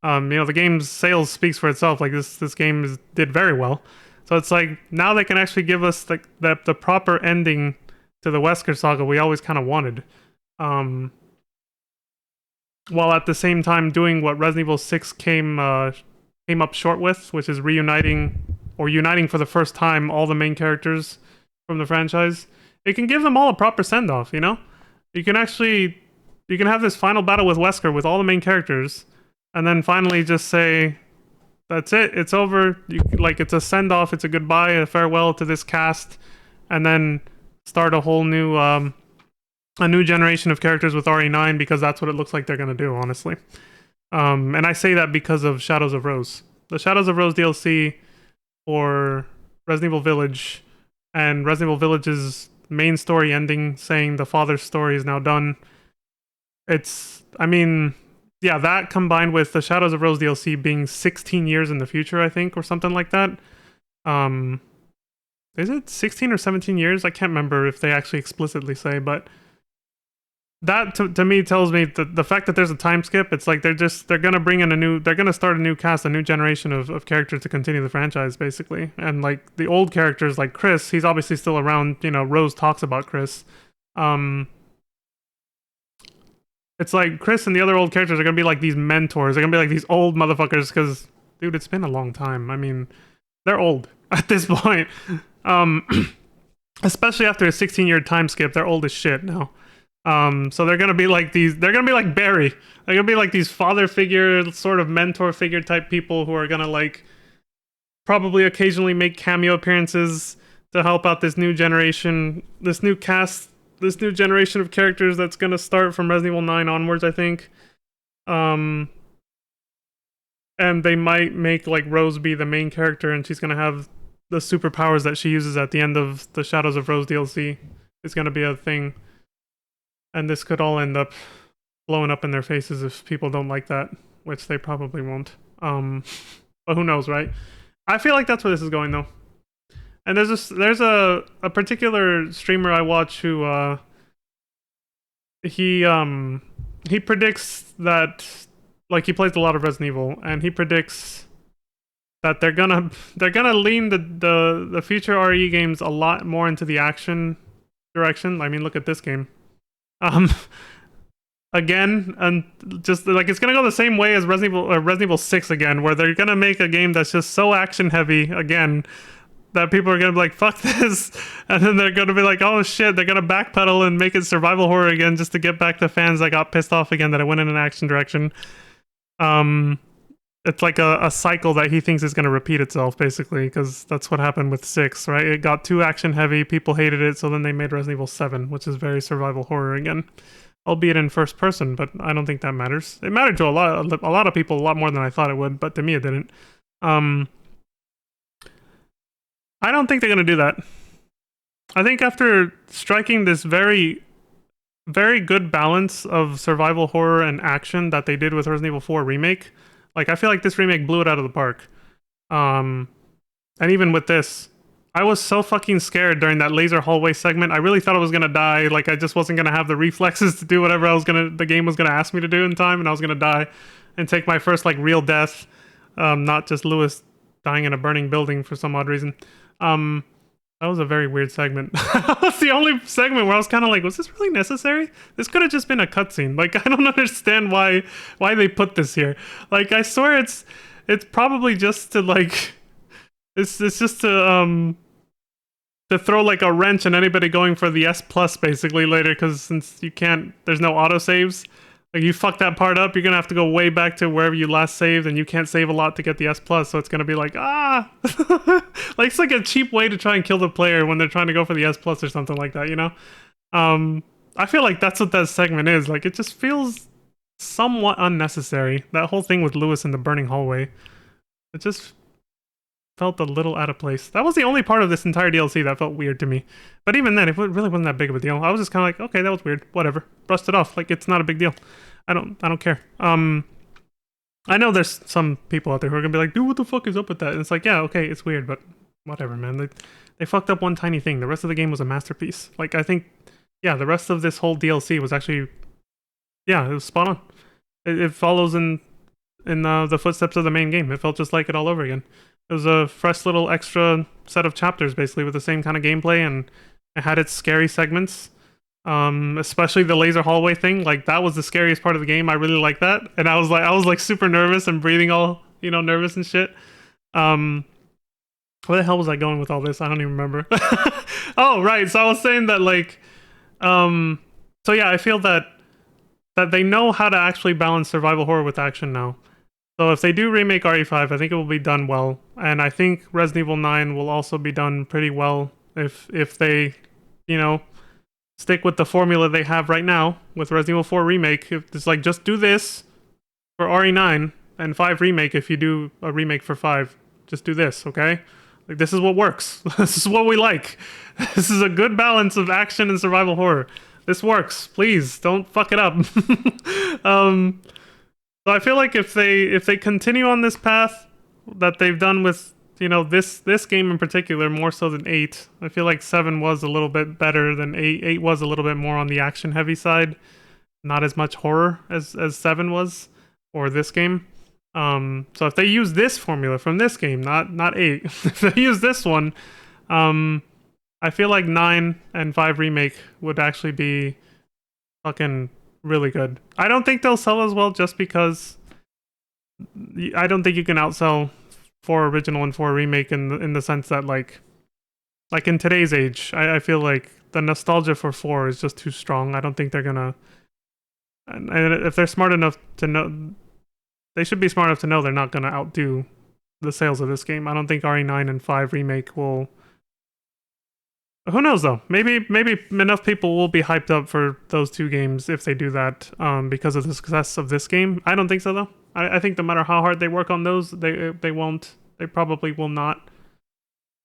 The game's sales speaks for itself. Like, this game did very well. So it's like, now they can actually give us the proper ending to the Wesker saga we always kind of wanted. While at the same time doing what Resident Evil 6 came up short with, which is uniting for the first time all the main characters from the franchise. It can give them all a proper send-off, you know? You can have this final battle with Wesker with all the main characters, and then finally just say, that's it, it's over. It's a send-off, it's a goodbye, a farewell to this cast, and then start a whole new a new generation of characters with RE9, because that's what it looks like they're gonna do, honestly. And I say that because of Shadows of Rose. The Shadows of Rose DLC for Resident Evil Village and Resident Evil Village's main story ending, saying the father's story is now done. That combined with the Shadows of Rose DLC being 16 years in the future, I think, or something like that. Is it 16 or 17 years? I can't remember if they actually explicitly say, but that to me tells me that the fact that there's a time skip, it's like they're gonna bring in they're gonna start a new cast, a new generation of characters to continue the franchise, basically. And like the old characters, like Chris, he's obviously still around. You know, Rose talks about Chris. It's like Chris and the other old characters are gonna be like these mentors. They're gonna be like these old motherfuckers, because, dude, it's been a long time. I mean, they're old at this point. Especially after a 16-year time skip, they're old as shit now. So they're gonna be like Barry. They're gonna be like these father figure, sort of mentor figure type people who are gonna like probably occasionally make cameo appearances to help out this new generation, this new cast this new generation of characters that's gonna start from Resident Evil 9 onwards, I think. And they might make like Rose be the main character, and she's gonna have the superpowers that she uses at the end of the Shadows of Rose DLC. It's gonna be a thing, and this could all end up blowing up in their faces if people don't like that, which they probably won't. But who knows, right? I feel like that's where this is going, though. And there's a particular streamer I watch who he predicts that, like, he plays a lot of Resident Evil, and he predicts that they're gonna lean the future RE games a lot more into the action direction. I mean, look at this game. Again, and just like it's gonna go the same way as Resident Evil 6 again, where they're gonna make a game that's just so action heavy again that people are gonna be like, fuck this, and then they're gonna be like, oh shit, they're gonna backpedal and make it survival horror again just to get back the fans that got pissed off again that it went in an action direction. It's like a cycle that he thinks is gonna repeat itself, basically, because that's what happened with 6, right? It got too action heavy, people hated it, so then they made Resident Evil 7, which is very survival horror again. Albeit in first person, but I don't think that matters. It mattered to a lot of people a lot more than I thought it would, but to me it didn't. I don't think they're gonna do that. I think after striking this very, very good balance of survival horror and action that they did with Resident Evil 4 Remake, like I feel like this remake blew it out of the park. And even with this, I was so fucking scared during that laser hallway segment. I really thought I was gonna die. Like I just wasn't gonna have the reflexes to do whatever the game was gonna ask me to do in time, and I was gonna die and take my first like real death. Not just Lewis dying in a burning building for some odd reason. That was a very weird segment. That's the only segment where I was kind of like, was this really necessary? This could have just been a cutscene. Like I don't understand why they put this here. Like I swear it's probably just to like. It's just to throw like a wrench in anybody going for the S plus basically later, because since you can't, there's no autosaves. Like you fuck that part up, you're gonna have to go way back to wherever you last saved, and you can't save a lot to get the S plus, so it's gonna be like like it's like a cheap way to try and kill the player when they're trying to go for the S plus or something like that, you know? I feel like that's what that segment is. Like it just feels somewhat unnecessary. That whole thing with Lewis in the burning hallway, it just felt a little out of place. That was the only part of this entire DLC that felt weird to me. But even then, it really wasn't that big of a deal. I was just kind of like, okay, that was weird. Whatever. Brushed it off. Like, it's not a big deal. I don't care. I know there's some people out there who are gonna be like, dude, what the fuck is up with that? And it's like, yeah, okay, it's weird, but whatever, man. They fucked up one tiny thing. The rest of the game was a masterpiece. Like, I think, yeah, the rest of this whole DLC was actually, yeah, it was spot on. It follows in the footsteps of the main game. It felt just like it all over again. It was a fresh little extra set of chapters, basically, with the same kind of gameplay, and it had its scary segments. Especially the laser hallway thing. Like, that was the scariest part of the game. I really liked that. And I was like super nervous and breathing all, nervous and shit. Where the hell was I going with all this? I don't even remember. Oh, right. So I was saying that, like, so yeah, I feel that they know how to actually balance survival horror with action now. So if they do remake RE5, I think it will be done well. And I think Resident Evil 9 will also be done pretty well if they, stick with the formula they have right now with Resident Evil 4 Remake. If it's like, just do this for RE9 and 5 Remake if you do a remake for 5. Just do this, okay? Like, this is what works. This is what we like. This is a good balance of action and survival horror. This works. Please, don't fuck it up. So I feel like if they continue on this path that they've done with this game in particular, more so than 8, I feel like 7 was a little bit better than 8. 8 was a little bit more on the action heavy side, not as much horror as 7 was, or this game. So if they use this formula from this game, not 8, if they use this one, I feel like 9 and 5 Remake would actually be fucking really good. I don't think they'll sell as well just because I don't think you can outsell 4 original and 4 remake in the sense that like in today's age, I feel like the nostalgia for 4 is just too strong. I don't think they're gonna, and if they're smart enough to know, they should be smart enough to know they're not gonna outdo the sales of this game. I don't think RE9 and 5 remake will Who knows though? Maybe enough people will be hyped up for those two games if they do that, because of the success of this game. I don't think so though. I think no matter how hard they work on those, they won't. They probably will not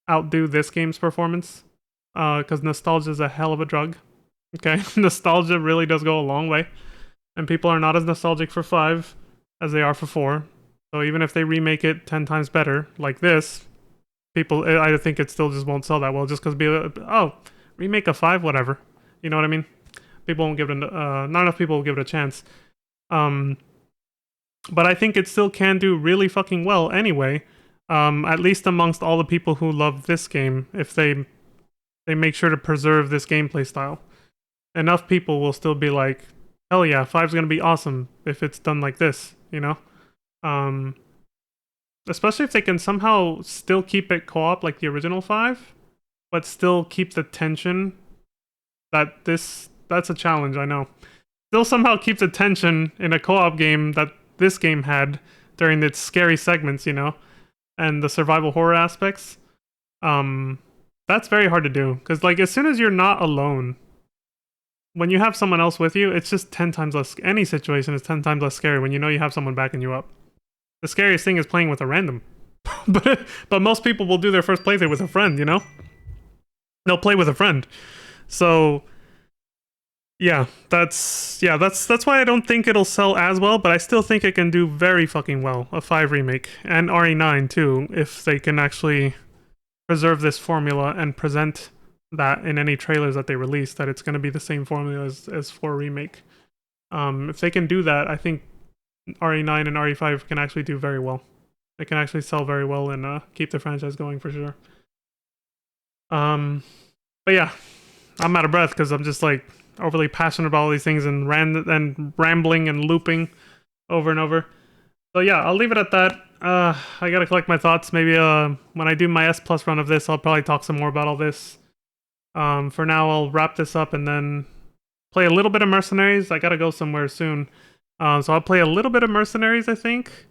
outdo this game's performance. Because nostalgia is a hell of a drug. Okay, nostalgia really does go a long way, and people are not as nostalgic for 5 as they are for 4. So even if they remake it 10 times better, like this, people, I think it still just won't sell that well, just because remake a 5, whatever. You know what I mean? People won't give it. Not enough people will give it a chance. But I think it still can do really fucking well anyway. At least amongst all the people who love this game, if they make sure to preserve this gameplay style. Enough people will still be like, hell yeah, 5's gonna be awesome if it's done like this, you know? Especially if they can somehow still keep it co-op like the original 5, but still keep the tension that's a challenge, I know. Still somehow keep the tension in a co-op game that this game had during its scary segments, you know? And the survival horror aspects. That's very hard to do, because like as soon as you're not alone, when you have someone else with you, it's just 10 times less. Any situation is 10 times less scary when you know you have someone backing you up. The scariest thing is playing with a random, but most people will do their first playthrough with a friend. You know, they'll play with a friend. So yeah, that's why I don't think it'll sell as well, but I still think it can do very fucking well. A 5 remake and RE9 too, if they can actually preserve this formula and present that in any trailers that they release, that it's going to be the same formula as 4 remake. If they can do that, I think RE9 and RE5 can actually do very well. They can actually sell very well and keep the franchise going for sure. But yeah, I'm out of breath because I'm just like overly passionate about all these things and rambling and looping over and over. So yeah, I'll leave it at that. I gotta collect my thoughts. Maybe when I do my S Plus run of this, I'll probably talk some more about all this. For now, I'll wrap this up and then play a little bit of Mercenaries. I gotta go somewhere soon. So I'll play a little bit of Mercenaries, I think.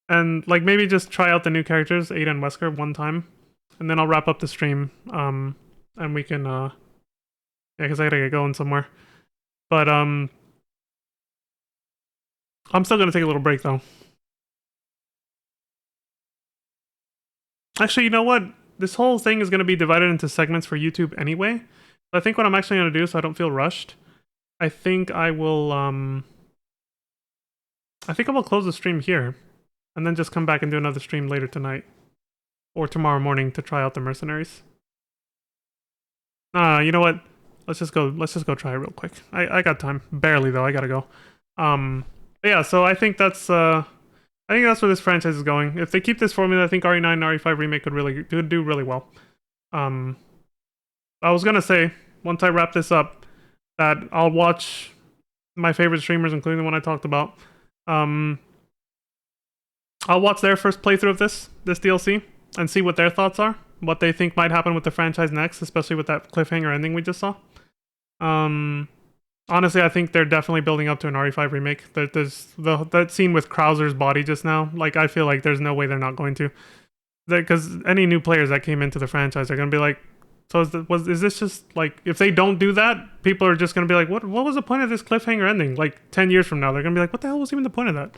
And like maybe just try out the new characters, Ada and Wesker, one time. And then I'll wrap up the stream. And we can, yeah, because I gotta get going somewhere. But, I'm still gonna take a little break though. Actually, you know what? This whole thing is going to be divided into segments for YouTube anyway. So I think what I'm actually going to do, so I don't feel rushed, I think I will close the stream here and then just come back and do another stream later tonight or tomorrow morning to try out the Mercenaries. You know what? Let's just go try it real quick. I got time. Barely though. I got to go. But yeah, so I think that's where this franchise is going. If they keep this formula, I think RE9 and RE5 remake could do really well. I was gonna say, once I wrap this up, that I'll watch my favorite streamers, including the one I talked about. I'll watch their first playthrough of this DLC and see what their thoughts are, what they think might happen with the franchise next, especially with that cliffhanger ending we just saw. Honestly, I think they're definitely building up to an RE5 remake. There's that scene with Krauser's body just now. Like, I feel like there's no way they're not going to. Because any new players that came into the franchise are going to be like, so is this just, like, if they don't do that, people are just going to be like, what was the point of this cliffhanger ending? Like, 10 years from now, they're going to be like, what the hell was even the point of that?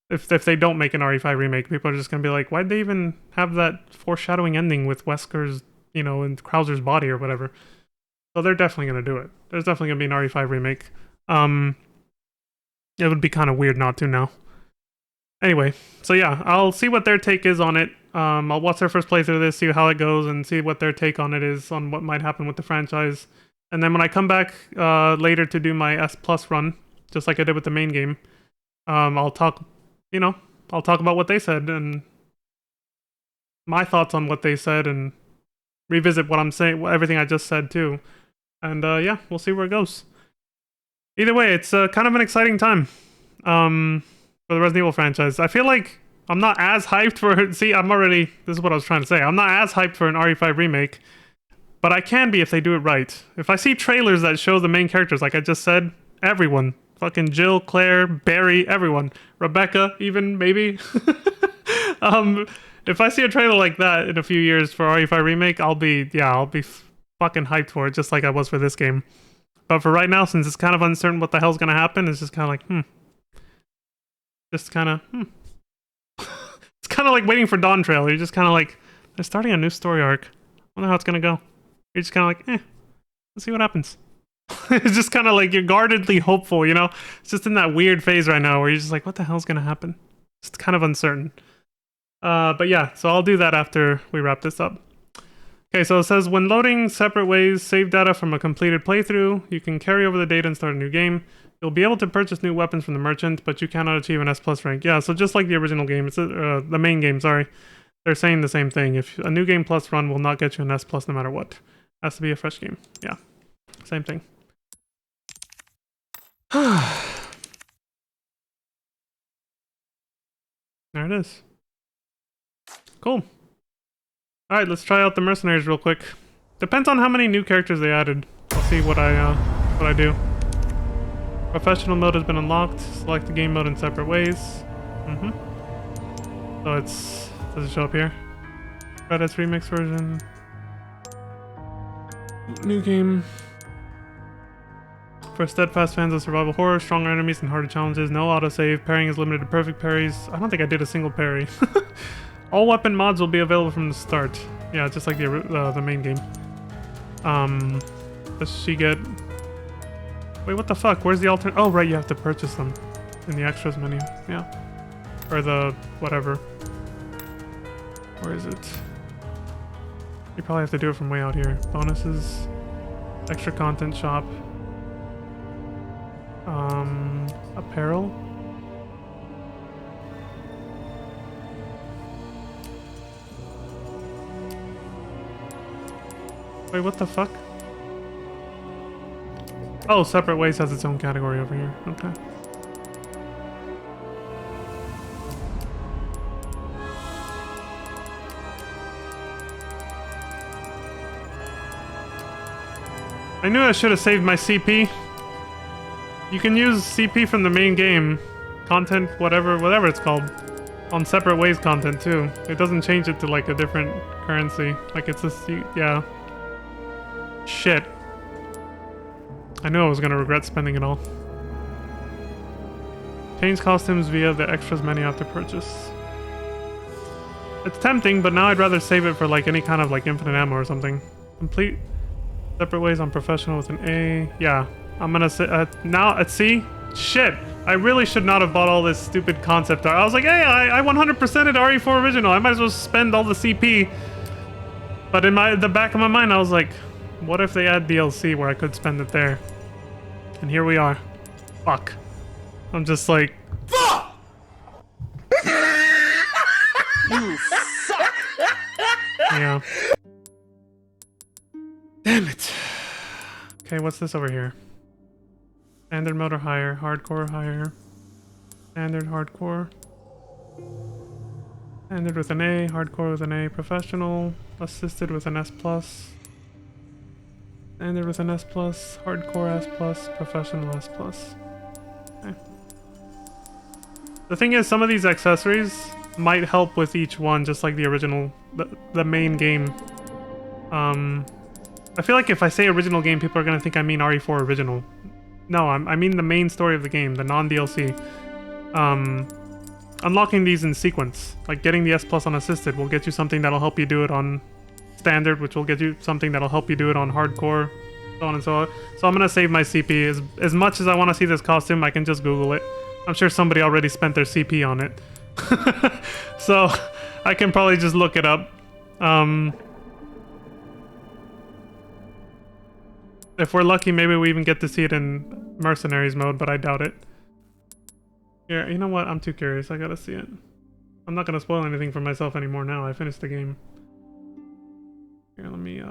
If they don't make an RE5 remake, people are just going to be like, why'd they even have that foreshadowing ending with Wesker's, you know, and Krauser's body or whatever? So they're definitely going to do it. There's definitely going to be an RE5 remake. It would be kind of weird not to now. Anyway, so yeah, I'll see what their take is on it. I'll watch their first playthrough of this, see how it goes, and see what their take on it is, on what might happen with the franchise. And then when I come back later to do my S Plus run, just like I did with the main game, I'll talk about what they said and my thoughts on what they said, and revisit what I'm saying, everything I just said too. And yeah, we'll see where it goes. Either way, it's kind of an exciting time for the Resident Evil franchise. I feel like I'm not as hyped for... See, this is what I was trying to say. I'm not as hyped for an RE5 remake, but I can be if they do it right. If I see trailers that show the main characters, like I just said, everyone. Fucking Jill, Claire, Barry, everyone. Rebecca, even, maybe. If I see a trailer like that in a few years for RE5 remake, I'll be fucking hyped for it, just like I was for this game. But for right now, since it's kind of uncertain what the hell's gonna happen, it's just kind of like, Just kind of, It's kind of like waiting for Dawn Trail. You're just kind of like, they're starting a new story arc. I wonder how it's gonna go. You're just kind of like, let's see what happens. It's just kind of like you're guardedly hopeful, you know? It's just in that weird phase right now where you're just like, what the hell's gonna happen? It's kind of uncertain. But yeah, so I'll do that after we wrap this up. Okay, so it says, when loading separate ways, save data from a completed playthrough, you can carry over the data and start a new game. You'll be able to purchase new weapons from the merchant, but you cannot achieve an S+ rank. Yeah, so just like the original game, it's the main game, sorry. They're saying the same thing. If a new game plus run will not get you an S+ no matter what. Has to be a fresh game. Yeah, same thing. There it is. Cool. Alright, let's try out the mercenaries real quick. Depends on how many new characters they added. I'll see what I do. Professional mode has been unlocked. Select the game mode in separate ways. So it's... does it show up here? Credits remix version. New game. For steadfast fans of survival horror, stronger enemies and harder challenges. No autosave. Parrying is limited to perfect parries. I don't think I did a single parry. All weapon mods will be available from the start. Yeah, just like the main game. Does she get... Wait, what the fuck? Where's the alternate? Oh, right, you have to purchase them in the extras menu. Yeah. Or the whatever. Where is it? You probably have to do it from way out here. Bonuses. Extra content shop. Apparel. Wait, what the fuck? Oh, separate ways has its own category over here. Okay. I knew I should have saved my CP. You can use CP from the main game, content, whatever it's called, on separate ways content too. It doesn't change it to like a different currency. Like it's a, yeah. Shit. I knew I was gonna regret spending it all. Change costumes via the extras menu after purchase. It's tempting, but now I'd rather save it for like any kind of like infinite ammo or something. Complete separate ways on professional with an A. Yeah, I'm gonna say now at C. Shit, I really should not have bought all this stupid concept art. I was like, hey, I 100%ed RE4 original. I might as well spend all the CP. But in the back of my mind, I was like, what if they add DLC where I could spend it there? And here we are. Fuck. I'm just like, fuck! You suck! Yeah. Damn it. Okay, what's this over here? Standard mode or higher, hardcore higher, standard hardcore, standard with an A, hardcore with an A, professional, assisted with an S+, standard with an S+, hardcore S+, professional S+. Okay. The thing is, some of these accessories might help with each one, just like the original, the main game. I feel like if I say original game, people are gonna think I mean RE4 original. No, I mean the main story of the game, the non-DLC. Unlocking these in sequence, like getting the S+ on assisted will get you something that'll help you do it on standard, which will get you something that'll help you do it on hardcore, so on and so on. So I'm gonna save my CP. As much as I want to see this costume, I can just Google it. I'm sure somebody already spent their CP on it. So I can probably just look it up. If we're lucky, maybe we even get to see it in Mercenaries mode, but I doubt it. Yeah, you know what? I'm too curious. I gotta see it. I'm not gonna spoil anything for myself anymore now. I finished the game. Here, let me,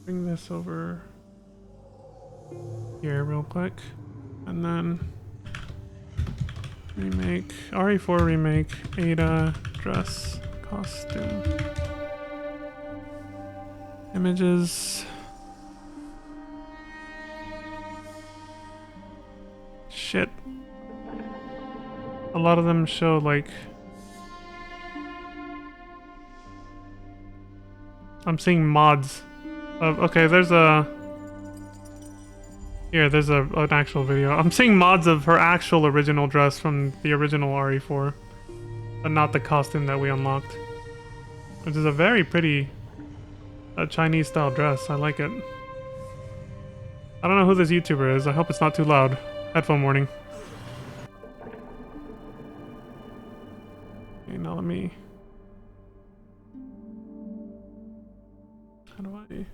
bring this over here real quick. And then... Remake, RE4 remake, Ada, dress, costume. Images. Shit. A lot of them show like... I'm seeing mods of... Okay, there's a... Here, there's an actual video. I'm seeing mods of her actual original dress from the original RE4. But not the costume that we unlocked. Which is a very pretty Chinese style dress. I like it. I don't know who this YouTuber is. I hope it's not too loud. Headphone warning. Okay, now let me... How do I...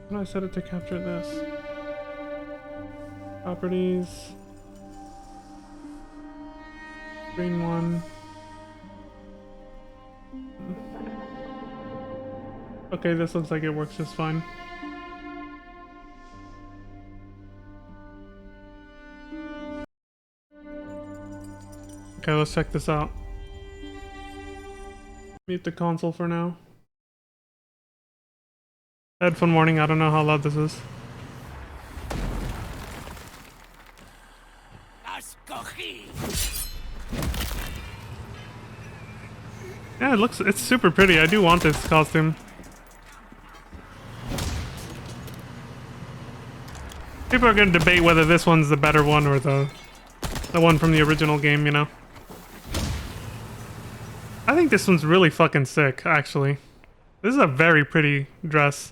How do I set it to capture this? Properties. Green one. Okay, this looks like it works just fine. Okay, let's check this out. Mute the console for now. Headphone warning, I don't know how loud this is. Yeah, it's super pretty. I do want this costume. People are gonna debate whether this one's the better one or the one from the original game, you know? I think this one's really fucking sick, actually. This is a very pretty dress.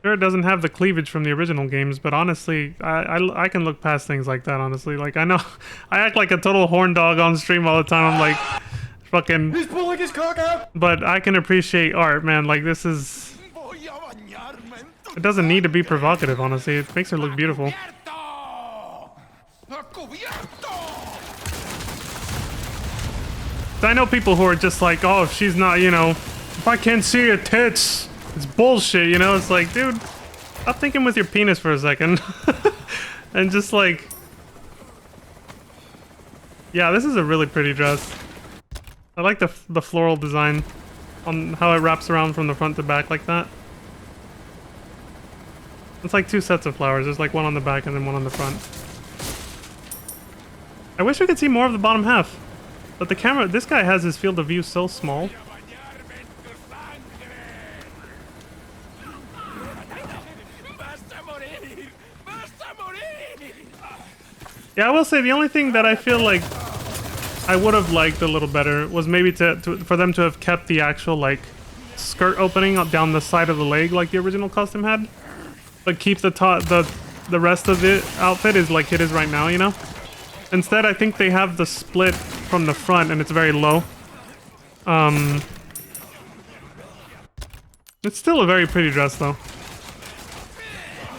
Sure, it doesn't have the cleavage from the original games, but honestly, I can look past things like that, honestly. Like, I know, I act like a total horn dog on stream all the time. I'm like, fucking... He's pulling his cock out! But I can appreciate art, man. Like, this is... It doesn't need to be provocative, honestly. It makes her look beautiful. I know people who are just like, oh, if she's not, you know, if I can't see her tits, it's bullshit, you know? It's like, dude, stop thinking with your penis for a second. And just like... Yeah, this is a really pretty dress. I like the floral design on how it wraps around from the front to back like that. It's like two sets of flowers. There's like one on the back and then one on the front. I wish we could see more of the bottom half. But the camera, this guy has his field of view so small. Yeah, I will say the only thing that I feel like I would have liked a little better was maybe for them to have kept the actual like skirt opening up down the side of the leg like the original costume had, but keep the rest of the outfit is like it is right now, you know. Instead, I think they have the split from the front and it's very low. It's still a very pretty dress though.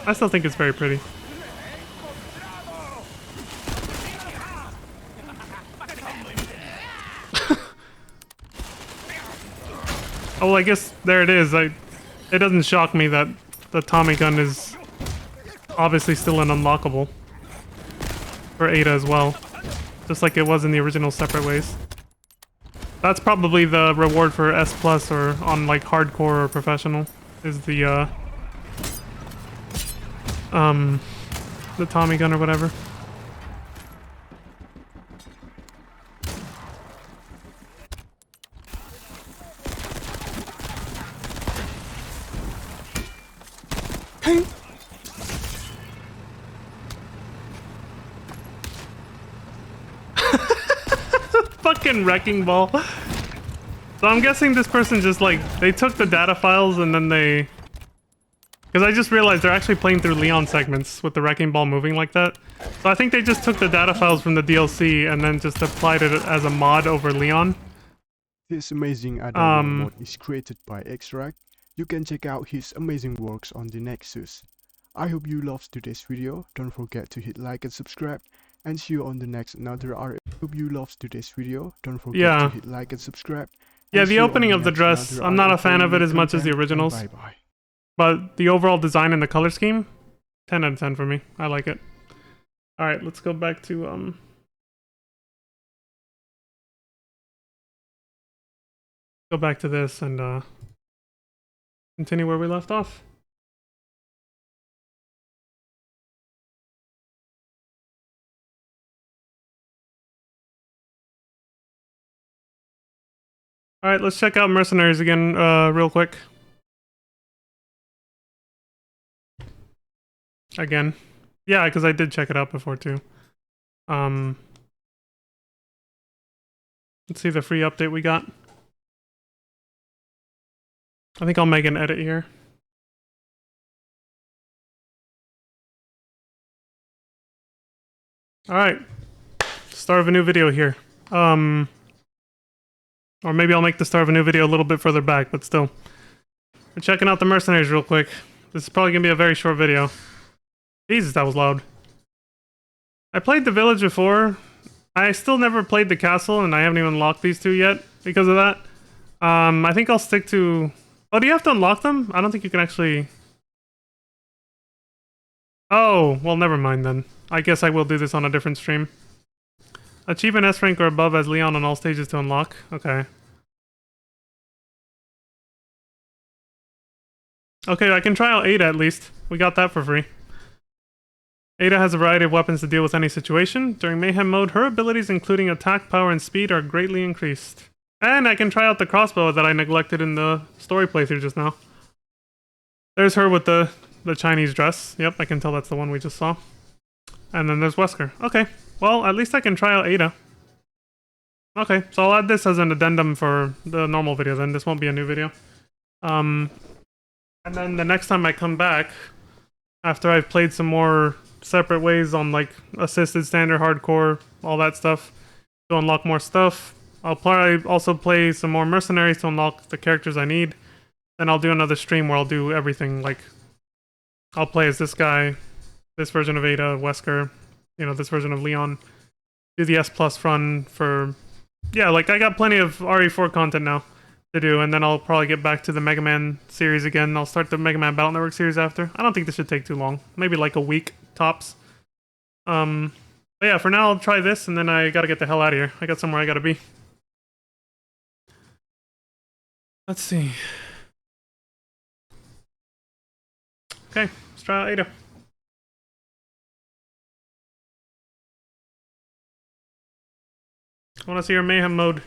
I still think it's very pretty. Oh, well, I guess there it is. It doesn't shock me that the Tommy gun is obviously still an unlockable for Ada as well, just like it was in the original separate ways. That's probably the reward for S plus or on like hardcore or professional is the Tommy gun or whatever. Fucking wrecking ball. So I'm guessing this person just like they took the data files and then they, because I just realized they're actually playing through Leon segments with the wrecking ball moving like that. So I think they just took the data files from the DLC and then just applied it as a mod over Leon. This amazing add-on mod is created by Extract. You can check out his amazing works on the Nexus. I hope you loved today's video. Don't forget to hit like and subscribe. and see you on the next another RE. Hope you loved today's video. Don't forget Yeah. to hit like and subscribe. Yeah, And see the you on opening of the next dress, another I'm not a RE4 fan of it as Remake much as the content, and originals. Bye bye. But the overall design and the color scheme, 10 out of 10 for me. I like it. Alright, let's go back to go back to this and continue where we left off. Alright, let's check out Mercenaries again real quick. Again. Yeah, because I did check it out before too. Let's see the free update we got. I think I'll make an edit here. Alright. Start of a new video here. Or maybe I'll make the start of a new video a little bit further back, but still. We're checking out the Mercenaries real quick. This is probably gonna be a very short video. Jesus, that was loud. I played the village before. I still never played the castle, and I haven't even unlocked these two yet because of that. I think I'll stick to... Oh, do you have to unlock them? I don't think you can actually... Oh, well, never mind then. I guess I will do this on a different stream. Achieve an S rank or above as Leon on all stages to unlock. Okay. Okay, I can try out Ada at least. We got that for free. Ada has a variety of weapons to deal with any situation. During Mayhem mode, her abilities including attack, power, and speed are greatly increased. And I can try out the crossbow that I neglected in the story playthrough just now. There's her with the Chinese dress. Yep, I can tell that's the one we just saw. And then there's Wesker. Okay, well, at least I can try out Ada. Okay, so I'll add this as an addendum for the normal video then. This won't be a new video. And then the next time I come back, after I've played some more separate ways on like assisted, standard, hardcore, all that stuff, to unlock more stuff, I'll probably also play some more Mercenaries to unlock the characters I need. Then I'll do another stream where I'll do everything, like I'll play as this guy, this version of Ada, Wesker, you know, this version of Leon, do the S Plus run for, yeah, like I got plenty of RE4 content now to do, and then I'll probably get back to the Mega Man series again. I'll start the Mega Man Battle Network series after. I don't think this should take too long, maybe like a week tops. But yeah, for now I'll try this, and then I gotta get the hell out of here. I got somewhere I gotta be. Let's see. Okay, let's try out Ada. I want to see her Mayhem mode.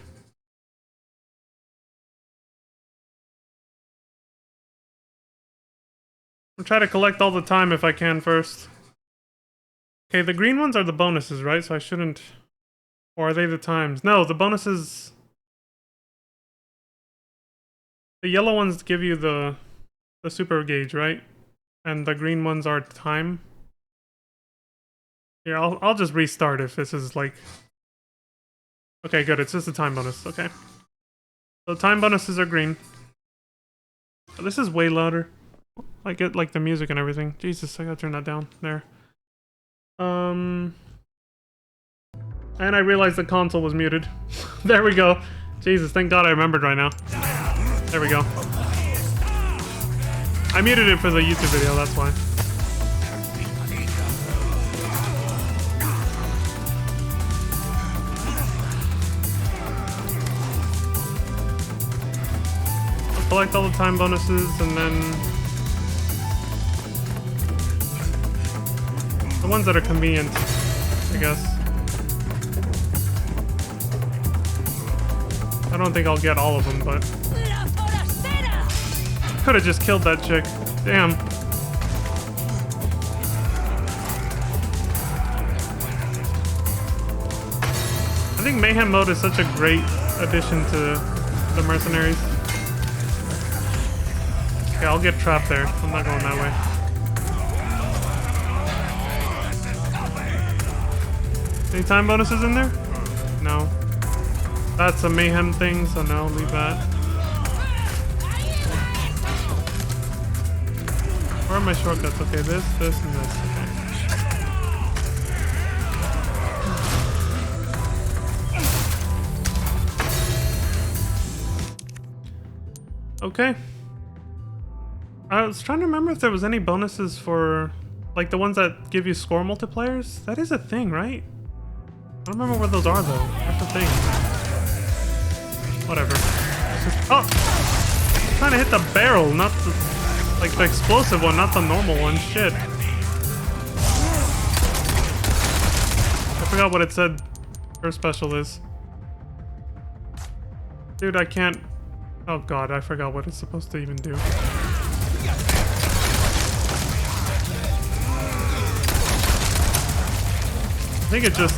I'll try to collect all the time if I can first. Okay, the green ones are the bonuses, right? So I shouldn't... Or are they the times? No, the bonuses... The yellow ones give you the super gauge, right? And the green ones are time. Here, I'll just restart if this is like... Okay, good. It's just a time bonus. Okay. So time bonuses are green. Oh, this is way louder. I get like the music and everything. Jesus, I gotta turn that down. There. And I realized the console was muted. There we go. Jesus, thank God I remembered right now. There we go. I muted it for the YouTube video, that's why. I'll collect all the time bonuses and then the ones that are convenient, I guess. I don't think I'll get all of them, but... Could have just killed that chick. Damn. I think Mayhem mode is such a great addition to the Mercenaries. Okay, I'll get trapped there. I'm not going that way. Any time bonuses in there? No. That's a Mayhem thing, so no, leave that. Where are my shortcuts? Okay, this, and this. Okay. Okay. I was trying to remember if there was any bonuses for, like, the ones that give you score multipliers. That is a thing, right? I don't remember what those are, though. That's the thing. Whatever. Oh! I'm trying to hit the barrel, not the, like, the explosive one, not the normal one. Shit. I forgot what it said her special is. Dude, I can't... Oh god, I forgot what it's supposed to even do. I think it just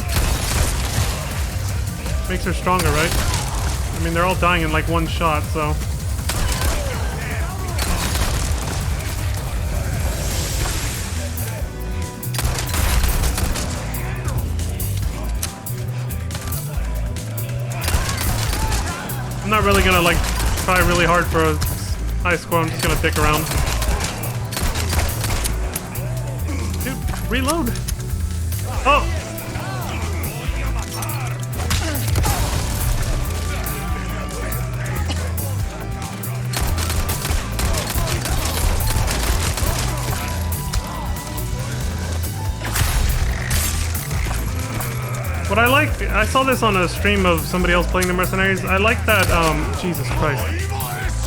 makes her stronger, right? I mean, they're all dying in like one shot, so... I'm not really gonna like try really hard for a high score. I'm just gonna dick around. Dude, reload. Oh. What I like, I saw this on a stream of somebody else playing the Mercenaries. I like that, Jesus Christ.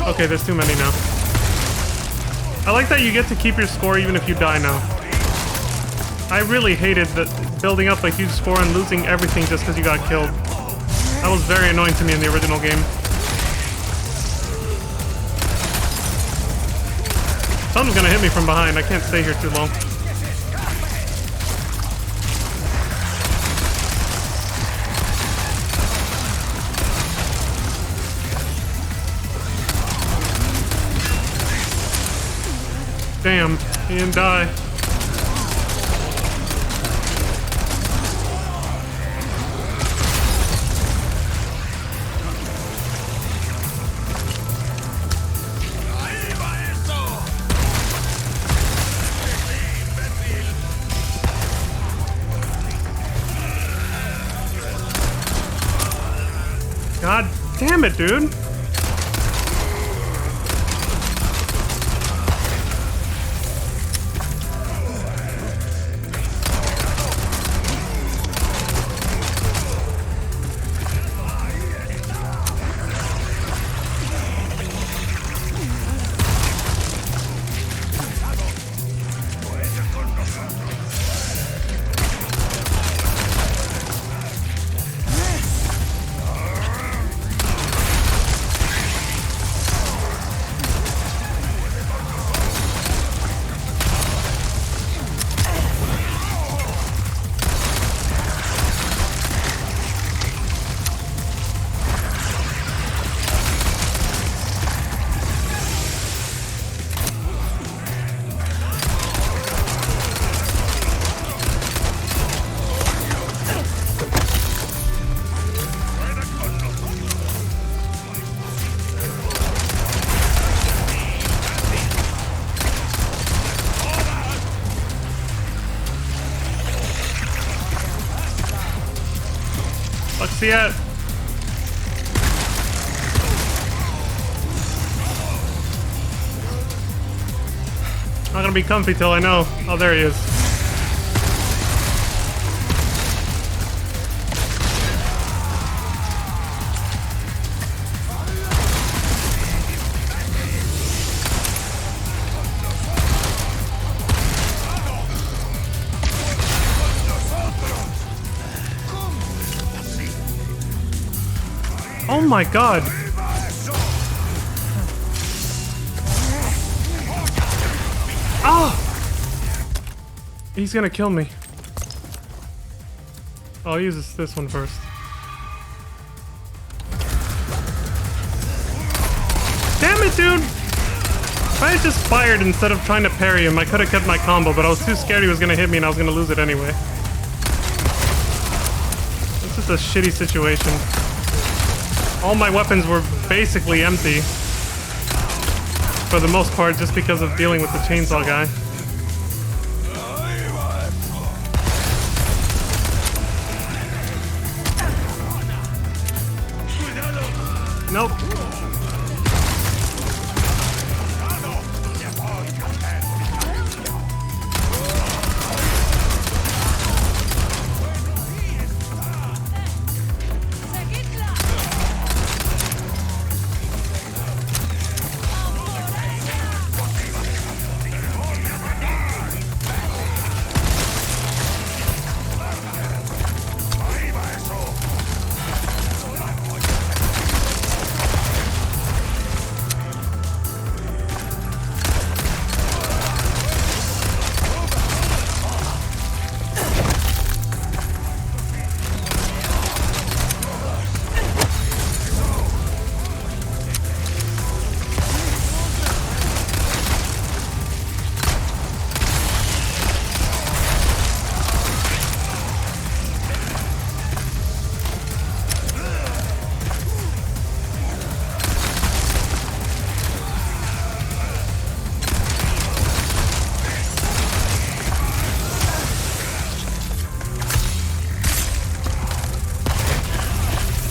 Okay, there's too many now. I like that you get to keep your score even if you die now. I really hated that building up a huge score and losing everything just because you got killed. That was very annoying to me in the original game. Someone's gonna hit me from behind. I can't stay here too long. Damn, he didn't die. God damn it, dude. Fuck's he at? Not gonna be comfy till I know. Oh, there he is. Oh my god! Ah! He's gonna kill me. Oh, I'll use this one first. Damn it, dude! If I had just fired instead of trying to parry him, I could have kept my combo, but I was too scared he was gonna hit me and I was gonna lose it anyway. It's just a shitty situation. All my weapons were basically empty. For the most part, just because of dealing with the chainsaw guy. Nope.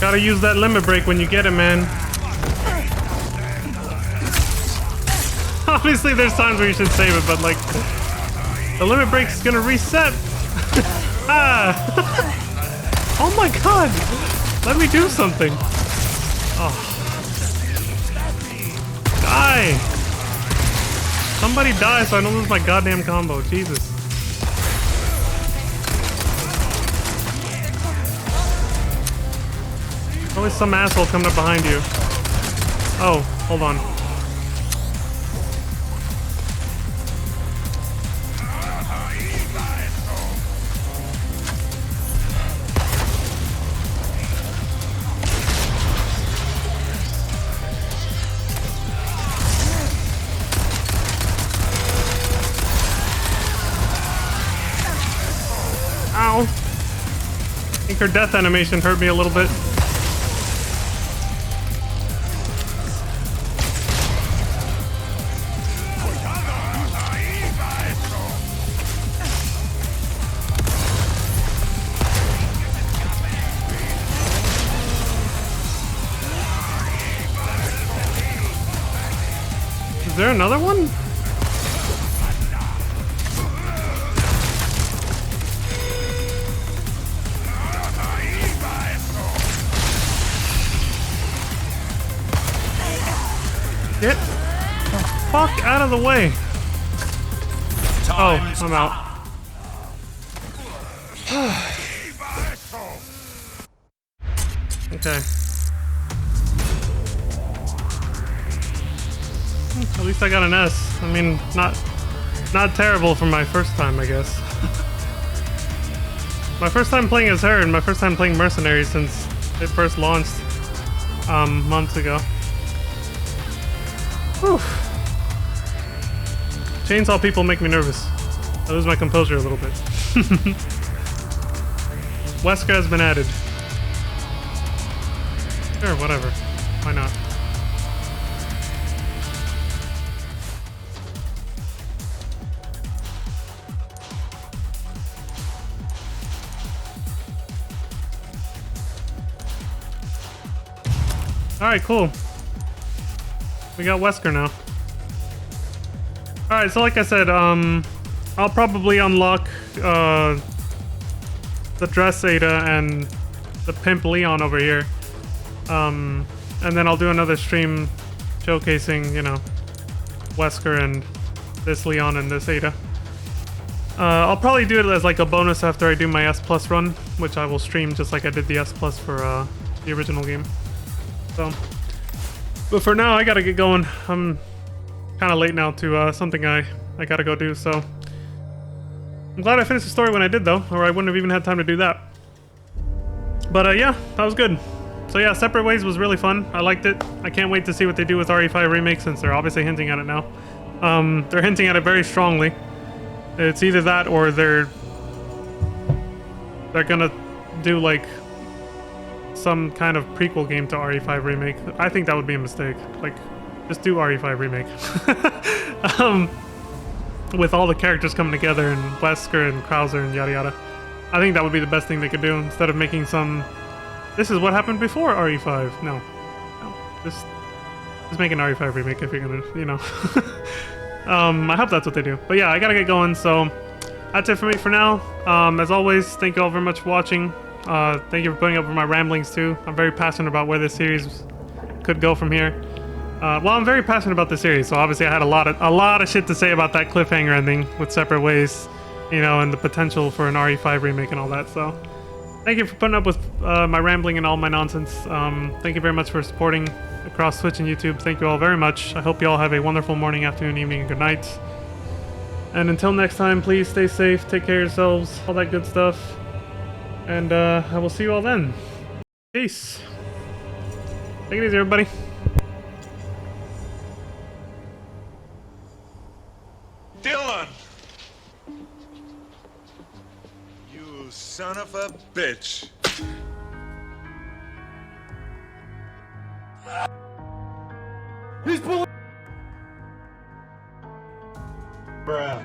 Gotta use that limit break when you get it, man. Obviously, there's times where you should save it, but like, the limit break's gonna reset. Ah! Oh my god! Let me do something. Oh. Die! Somebody die so I don't lose my goddamn combo. Jesus. Always some asshole coming up behind you. Oh, hold on. Ow. I think her death animation hurt me a little bit. Is there another one? Get the fuck out of the way. Oh, I'm out. Okay. At least I got an S. I mean, not terrible for my first time, I guess. My first time playing as her and my first time playing Mercenary since it first launched months ago. Whew. Chainsaw people make me nervous. I lose my composure a little bit. Wesker has been added. Sure, whatever. Why not? Alright, cool. We got Wesker now. Alright, so like I said, I'll probably unlock the Dress Ada and the Pimp Leon over here. And then I'll do another stream showcasing, you know, Wesker and this Leon and this Ada. I'll probably do it as like a bonus after I do my S Plus run, which I will stream just like I did the S Plus for the original game. So, but for now, I gotta get going. I'm kind of late now to something I gotta go do, so I'm glad I finished the story when I did, though, or I wouldn't have even had time to do that. But yeah, that was good. So yeah, Separate Ways was really fun. I liked it. I can't wait to see what they do with RE5 Remake, since they're obviously hinting at it now. They're hinting at it very strongly. It's either that or they're gonna do like some kind of prequel game to RE5 Remake. I think that would be a mistake. Like, just do RE5 Remake. With all the characters coming together and Wesker and Krauser and yada yada. I think that would be the best thing they could do instead of making some... This is what happened before RE5. No. Just make an RE5 Remake if you're gonna, you know. I hope that's what they do. But yeah, I gotta get going, so that's it for me for now. As always, thank you all very much for watching. Thank you for putting up with my ramblings too. I'm very passionate about where this series could go from here. Well, I'm very passionate about the series, so obviously I had a lot of shit to say about that cliffhanger ending with Separate Ways, you know, and the potential for an RE5 remake and all that. So, thank you for putting up with my rambling and all my nonsense. Thank you very much for supporting across Twitch and YouTube. Thank you all very much. I hope you all have a wonderful morning, afternoon, evening, and good night. And until next time, please stay safe, take care of yourselves, all that good stuff. And I will see you all then. Peace. Take it easy, everybody. Dylan! You son of a bitch. He's pulling... Bruh.